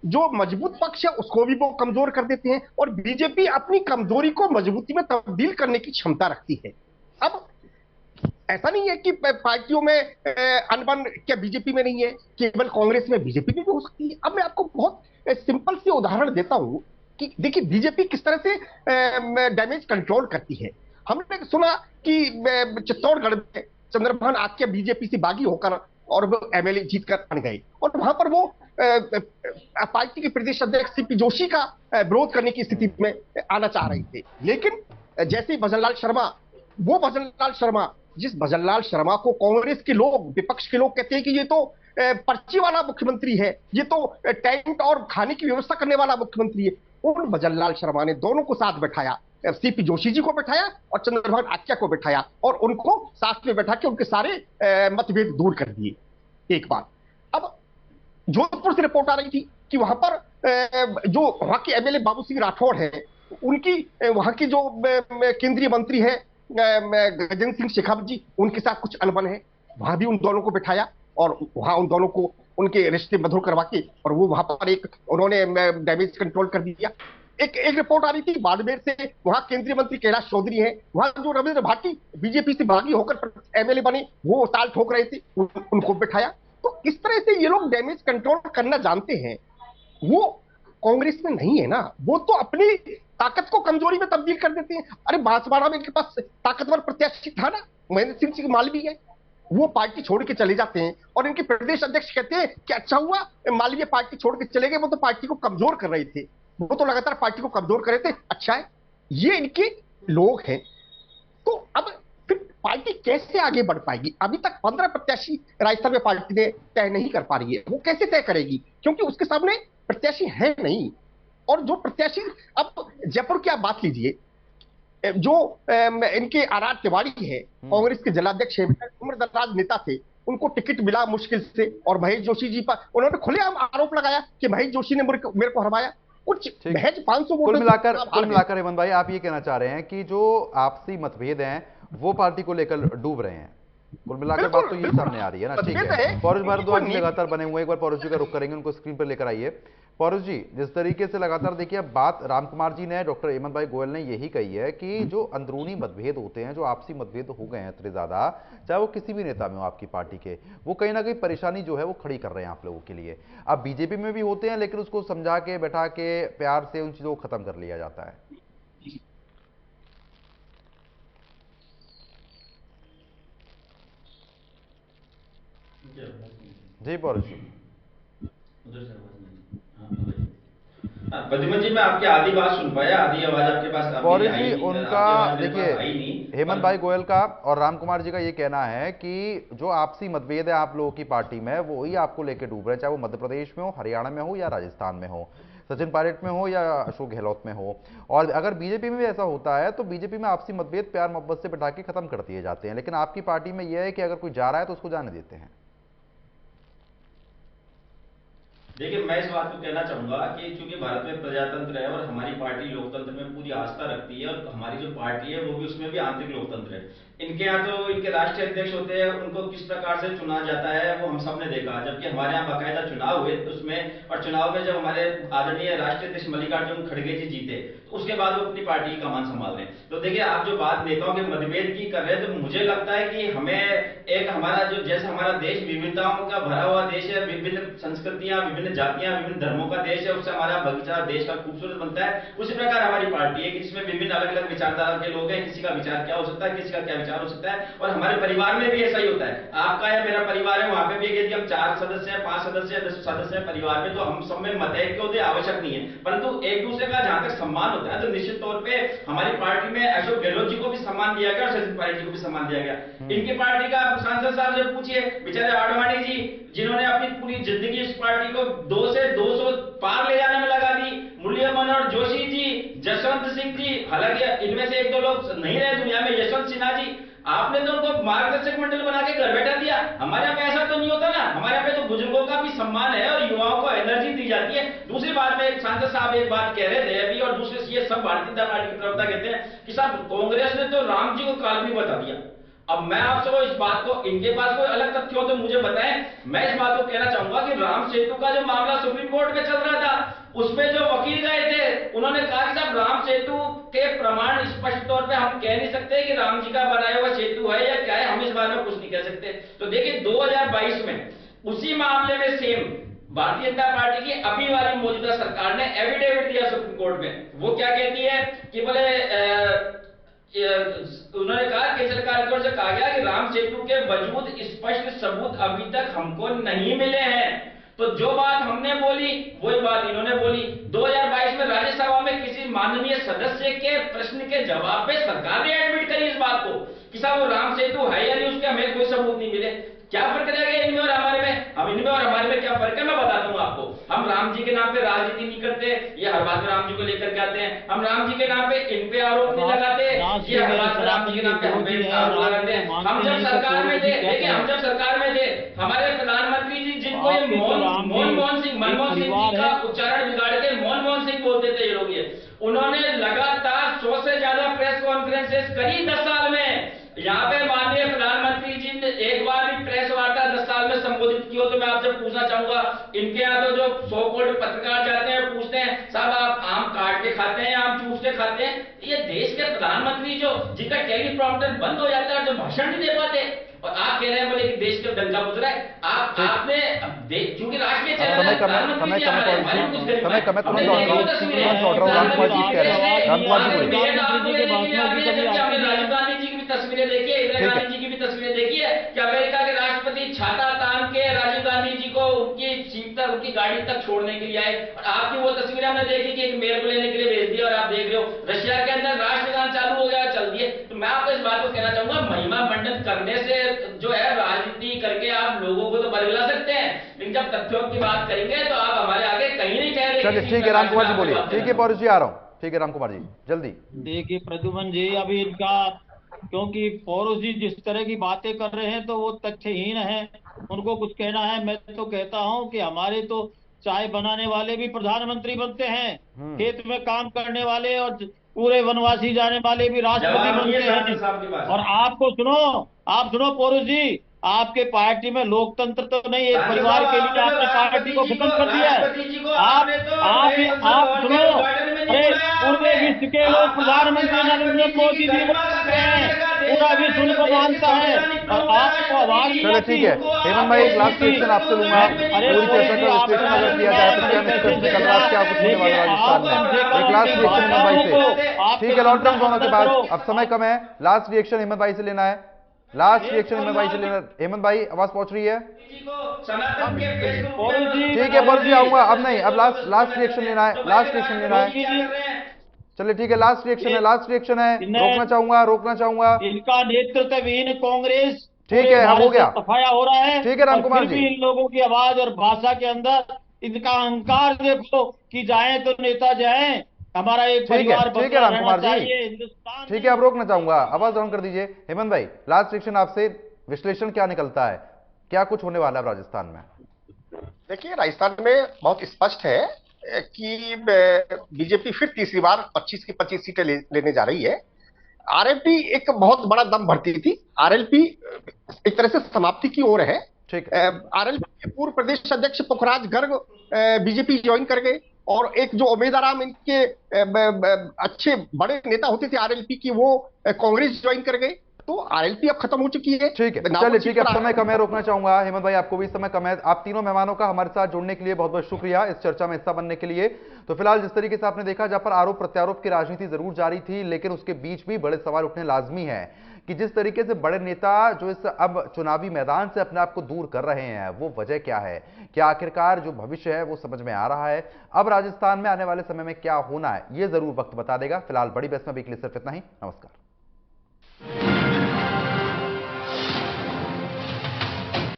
जो मजबूत पक्ष है उसको भी वो कमजोर कर देते हैं, और बीजेपी अपनी कमजोरी को मजबूती में तब्दील करने की क्षमता रखती है। अब ऐसा नहीं है कि पार्टियों में अनबन क्या बीजेपी में नहीं है, केवल कांग्रेस में, बीजेपी में भी हो सकती है। अब मैं आपको बहुत सिंपल सी उदाहरण देता हूं कि देखिए बीजेपी किस तरह से डैमेज कंट्रोल करती है। हमने सुना कि चित्तौड़गढ़ में चंद्रभान आख्या बीजेपी से बागी होकर और वो एमएलए जीतकर बन गए, और वहां पर वो पार्टी के प्रदेश अध्यक्ष सीपी जोशी का विरोध करने की स्थिति में आना चाह रहे थे। लेकिन जैसे ही भजनलाल शर्मा, वो भजनलाल शर्मा जिस भजनलाल शर्मा को कांग्रेस के लोग, विपक्ष के लोग कहते हैं कि ये तो पर्ची वाला मुख्यमंत्री है, ये तो टेंट और खाने की व्यवस्था करने वाला मुख्यमंत्री है, उन भजनलाल शर्मा ने दोनों को साथ बैठाया, सीपी जोशी जी को बैठाया और चंद्रभान आख्या को बैठाया, और उनको साथ में बैठा के उनके सारे मतभेद दूर कर दिए। एक बात, अब जोधपुर से रिपोर्ट आ रही थी कि वहां पर जो वहां के एमएलए बाबू सिंह राठौड़ है, उनकी वहां की जो केंद्रीय मंत्री है गजेंद्र सिंह शेखावत जी, उनके साथ कुछ अनबन है, वहां भी उन दोनों को बैठाया और वहां उन दोनों को उनके रिश्ते मधुर करवा के, और वो वहां पर एक उन्होंने डैमेज कंट्रोल कर दिया। एक रिपोर्ट आ रही थी बाड़मेर से, वहां केंद्रीय मंत्री कैलाश चौधरी है, वहां जो रविंद्र भाटी बीजेपी से बागी होकर एमएलए बने, वो ताल ठोक रहे थे, उनको बैठाया। तो इस तरह से ये लोग डैमेज कंट्रोल करना जानते हैं। वो कांग्रेस में नहीं है ना, वो तो अपनी ताकत को कमजोरी में तब्दील कर देते हैं। अरे बांसवाड़ा में इनके पास ताकतवर प्रत्याशी था ना, महेंद्र सिंह मालवीय है, वो पार्टी छोड़ के चले जाते हैं, और इनके प्रदेश अध्यक्ष कहते हैं कि अच्छा हुआ मालवीय पार्टी छोड़ के चले गए, वो तो पार्टी को कमजोर कर रहे थे, वो तो लगातार पार्टी को कमजोर कर रहे थे। अच्छा है, ये इनके लोग हैं। तो अब फिर पार्टी कैसे आगे बढ़ पाएगी? अभी तक 15 प्रत्याशी राजस्थान में पार्टी ने तय नहीं कर पा रही है, वो कैसे तय करेगी, क्योंकि उसके सामने प्रत्याशी है नहीं। और जो प्रत्याशी, अब जयपुर की आप बात लीजिए, जो इनके आर तिवारी है, कांग्रेस के जिलाध्यक्ष है, उम्रदराज नेता थे, उनको टिकट मिला मुश्किल से, और महेश जोशी जी पर उन्होंने खुलेआम आरोप लगाया कि महेश जोशी ने मेरे को हरवाया। कुछ महज 500 कुल मिलाकर हेमंत भाई, आप ये कहना चाह रहे हैं कि जो आपसी मतभेद हैं वो पार्टी को लेकर डूब रहे हैं? कुल मिलाकर बात तो यही सामने आ रही है ना। ठीक है, पौरुष भारद्वाज लगातार बने हुए, एक बार पौरुष जी का रुख करेंगे, उनको स्क्रीन पर लेकर आइए। पौरुष जी, जिस तरीके से लगातार देखिए बात राम कुमार जी ने, डॉक्टर हेमंत भाई गोयल ने यही कही है कि जो अंदरूनी मतभेद होते हैं, जो आपसी मतभेद हो गए हैं इतने ज्यादा, चाहे वो किसी भी नेता में हो आपकी पार्टी के, वो कहीं ना कहीं परेशानी जो है वो खड़ी कर रहे हैं आप लोगों के लिए। अब बीजेपी में भी होते हैं, लेकिन उसको समझा के बैठा के प्यार से उन चीजों को खत्म कर लिया जाता है। जी पौरुष जी। प्रद्युमन जी, मैं आपकी आधी बात सुन पाया, आधी आवाज आपके पास पौरुष जी, उनका देखिए हेमंत भाई गोयल का और राम कुमार जी का ये कहना है कि जो आपसी मतभेद है आप लोगों की पार्टी में, वो ही आपको लेके डूब रहे हैं, चाहे वो मध्य प्रदेश में हो, हरियाणा में हो या राजस्थान में हो, सचिन पायलट में हो या अशोक गहलोत में हो। और अगर बीजेपी में भी ऐसा होता है तो बीजेपी में आपसी मतभेद प्यार मोहब्बत से बैठा के खत्म कर दिए जाते हैं, लेकिन आपकी पार्टी में यह है कि अगर कोई जा रहा है तो उसको जाने देते हैं। देखिए, मैं इस बात को कहना चाहूंगा कि चूंकि भारत में प्रजातंत्र है और हमारी पार्टी लोकतंत्र में पूरी आस्था रखती है, और हमारी जो पार्टी है वो भी, उसमें भी आंतरिक लोकतंत्र है। इनके यहाँ तो इनके राष्ट्रीय अध्यक्ष होते हैं, उनको किस प्रकार से चुना जाता है वो हम सब ने देखा, जबकि हमारे यहाँ बाकायदा चुनाव हुए उसमें, और चुनाव में जब हमारे आदरणीय राष्ट्रीय अध्यक्ष मल्लिकार्जुन खड़गे जी जीते, तो उसके बाद वो अपनी पार्टी की कमान संभाल रहे हैं। तो देखिए, आप जो बात नेताओं के मतभेद की कर रहे हैं, तो मुझे लगता है कि हमें एक हमारा जो, जैसे हमारा देश विविधताओं का भरा हुआ देश है, विभिन्न संस्कृतियां, विभिन्न जातियां, विभिन्न धर्मों का देश है, उससे हमारा बगीचा देश का खूबसूरत बनता है। उसी प्रकार हमारी पार्टी है कि जिसमें विभिन्न अलग अलग विचारधारा के लोग हैं, किसी का विचार क्या हो सकता है, किसी का क्या विचार हो सकता है, और हमारे परिवार में भी ऐसा ही होता है। आपका या मेरा परिवार है, वहां पे भी यदि हम 4 सदस्य हैं, 5 सदस्य हैं, 10 सदस्य हैं परिवार में, तो हम सब में मतैक्य आवश्यक नहीं है, परंतु एक दूसरे का जहां तक सम्मान होता है, तो निश्चित तौर पे हमारी पार्टी में अशोक गहलोत जी को भी सम्मान दिया गया और सचिन पायलट जी को भी सम्मान दिया गया। इनकी पार्टी का सांसद साहब से पूछिए, बेचारे आडवाणी जी, जिन्होंने अपनी पूरी जिंदगी इस पार्टी को 2 से 200 पार ले जाने में लगा दी, मुरली मनोहर जोशी जी, जसवंत सिंह जी, हालांकि इनमें से 1-2 लोग नहीं रहे दुनिया में, यशवंत सिन्हा जी, आपने तो उनको मार्गदर्शक मंडल बना के घर बैठा दिया। हमारे यहाँ पे ऐसा तो नहीं होता ना, हमारे यहाँ पे तो बुजुर्गों का भी सम्मान है और युवाओं को एनर्जी दी जाती है। दूसरी बात में सांसद साहब एक बात कह रहे थे अभी, और दूसरे ये सब भारतीय जनता पार्टी के प्रवक्ता कहते हैं कि साहब कांग्रेस ने तो राम जी को काल्पनिक बता दिया। अब मैं आपसे इस बात को, इनके पास कोई अलग तथ्य हो तो मुझे बताएं। मैं इस बात को कहना चाहूंगा कि राम सेतु का जो मामला सुप्रीम कोर्ट में चल रहा था, उसमें जो वकील गए थे, उन्होंने कहा कि साहब राम सेतु के प्रमाण स्पष्ट तौर पे हम कह नहीं सकते कि राम जी का बनाया हुआ सेतु है या क्या है, हम इस बारे में कुछ नहीं कह सकते। तो देखिए 2022 में उसी मामले में सेम भारतीय जनता पार्टी की अभी वाली मौजूदा सरकार ने एफिडेविट दिया सुप्रीम कोर्ट में। वो क्या कहती है कि बोले उन्होंने कहा कि सरकार की ओर से कहा गया कि राम सेतु के वजूद स्पष्ट सबूत अभी तक हमको नहीं मिले हैं। तो जो बात हमने बोली वही बात इन्होंने बोली। 2022 में राज्यसभा में किसी माननीय सदस्य के प्रश्न के जवाब में सरकार ने एडमिट करी इस बात को कि साहब वो राम सेतु है या नहीं, उसके हमें कोई सबूत नहीं मिले। क्या फर्क रह गया इनमें और हमारे में? अब इनमें और हमारे में क्या फर्क है मैं बताता हूं आपको। हम राम जी के नाम पे राजनीति नहीं करते, ये हर बात में राम जी को लेकर के आते हैं। हम राम जी के नाम पे इन पे आरोप नहीं लगाते, ये हर बात में राम जी के नाम पे हम पे आरोप लगाते हैं। हम जब सरकार में थे, देखिए हम जब सरकार में थे, हमारे प्रधानमंत्री जी जिनको मनमोहन सिंह जी का उच्चारण बिगाड़ के मनमोहन सिंह बोलते थे ये लोग, ये उन्होंने लगातार 100 से ज्यादा प्रेस कॉन्फ्रेंसेस करी 10 साल में। यहाँ पे माननीय प्रधानमंत्री जी ने एक बार भी प्रेस वार्ता 10 साल में संबोधित की हो तो मैं आपसे पूछना चाहूंगा, इनके यहाँ तो जो सो कॉल्ड पत्रकार जाते हैं पूछते हैं साहब आप आम काट के खाते हैं, आम चूस के खाते हैं? ये देश के प्रधानमंत्री जो जिनका टेलीप्रॉम्प्टर बंद हो जाता है, जो भाषण नहीं दे पाते, और आप कह रहे हैं बोले कि देश का डंका बुझ रहा है। आपने क्योंकि राष्ट्रीय समय कम है राजीव गांधी जी की भी तस्वीरें देखिए, इंदिरा गांधी जी की भी तस्वीरें देखिए कि अमेरिका के राष्ट्रपति छाता तान के राजीव गांधी जी को उनकी सीट तक, उनकी गाड़ी तक छोड़ने के लिए आए। और आपकी वो तस्वीरें हमने देखी कि एक मेयर को लेने के लिए भेज दिया और आप देख रहे हो रशिया के अंदर राष्ट्रगान चालू हो गया, चल दिए। तो मैं आपको इस बात को कहना चाहूंगा, महिमा मंडन करने से जो है राजनीति करके आप लोगों को तो बरगला सकते हैं, लेकिन जब तथ्यों की बात करेंगे तो आप हमारे आगे कहीं नहीं ठहरे। चलिए ठीक है राम कुमार जी बोलिए। ठीक है पौरुष जी आ रहा हूँ। ठीक है राम कुमार जी जल्दी। देखिए प्रद्युमन जी, अभी इनका, क्योंकि पौरुष जी जिस तरह की बातें कर रहे हैं तो वो तथ्यहीन है, उनको कुछ कहना है। मैं तो कहता हूं कि हमारे तो चाय बनाने वाले भी प्रधानमंत्री बनते हैं, खेत में काम करने वाले और पूरे वनवासी जाने वाले भी राष्ट्रपति बनते हैं। और आपको सुनो, आप सुनो पौरुष जी, आपके पार्टी में लोकतंत्र तो नहीं, एक परिवार के लिए आपने पार्टी को खत्म कर दिया है। आप सुनो, अरे पूरे विश्व के लोग प्रधानमंत्री नरेंद्र मोदी जी को मानते हैं, पूरा विश्व उनको मानता है, और आपको आवाज नहीं चलो आती। ठीक है हेमंत भाई, एक लास्ट क्वेश्चन आपसे लूंगा। पूरी चर्चा का विश्लेषण अगर किया जाए तो क्या निष्कर्ष निकल रहा है, क्या कुछ होने वाला राजस्थान में? एक लास्ट रिएक्शन हेमंत भाई से। ठीक है, लौट रहा हूं दोनों के बाद, अब समय कम है। लास्ट रिएक्शन हेमंत भाई से लेना है, लास्ट रिएक्शन हेमंत भाई से लेना। हेमंत भाई आवाज पहुंच रही है? ठीक है पौरुष जी, आऊंगा अब नहीं, अब लास्ट रिएक्शन लेना है, लास्ट रिएक्शन लेना है। चलिए ठीक है, लास्ट रिएक्शन है, लास्ट रिएक्शन है, रोकना चाहूंगा। इनका नेतृत्वहीन कांग्रेस, ठीक है अब हो गया, सफाया हो रहा है। ठीक है राम कुमार जी। इन लोगों की आवाज और भाषा के अंदर इनका अहंकार देखो कि जाए तो नेता जाए, हमारा एक परिवार ठीक है राम कुमार जी, हिंदुस्तान। ठीक है अब रोकना चाहूंगा, आवाज डाउन कर दीजिए। हेमंत भाई लास्ट रिएक्शन आपसे, विश्लेषण क्या निकलता है, क्या कुछ होने वाला है राजस्थान में? देखिए, राजस्थान में बहुत स्पष्ट है कि बीजेपी फिर तीसरी बार 25 की 25 सीटें लेने जा रही है। आरएलपी एक बहुत बड़ा दम भरती थी, आरएलपी एक तरह से समाप्ति की ओर है। आरएलपी के पूर्व प्रदेश अध्यक्ष पुखराज गर्ग बीजेपी ज्वाइन कर गए, और एक जो उमेदाराम इनके अच्छे बड़े नेता होते थे आरएलपी की, वो कांग्रेस ज्वाइन कर गए। तो आरएलपी अब खत्म हो चुकी है। ठीक है, चलिए ठीक है, अब समय कम है, रोकना चाहूंगा। हेमंत भाई आपको भी समय कम है। आप तीनों मेहमानों का हमारे साथ जुड़ने के लिए बहुत बहुत शुक्रिया, इस चर्चा में हिस्सा बनने के लिए। तो फिलहाल जिस तरीके से आपने देखा, जहां पर आरोप प्रत्यारोप की राजनीति जरूर जारी थी, लेकिन उसके बीच भी बड़े सवाल उठने लाजमी है कि जिस तरीके से बड़े नेता जो इस अब चुनावी मैदान से अपने आप को दूर कर रहे हैं, वो वजह क्या है, क्या आखिरकार जो भविष्य है वो समझ में आ रहा है? अब राजस्थान में आने वाले समय में क्या होना है, ये जरूर वक्त बता देगा। फिलहाल बड़ी बहस में अभी के लिए सिर्फ इतना ही। नमस्कार।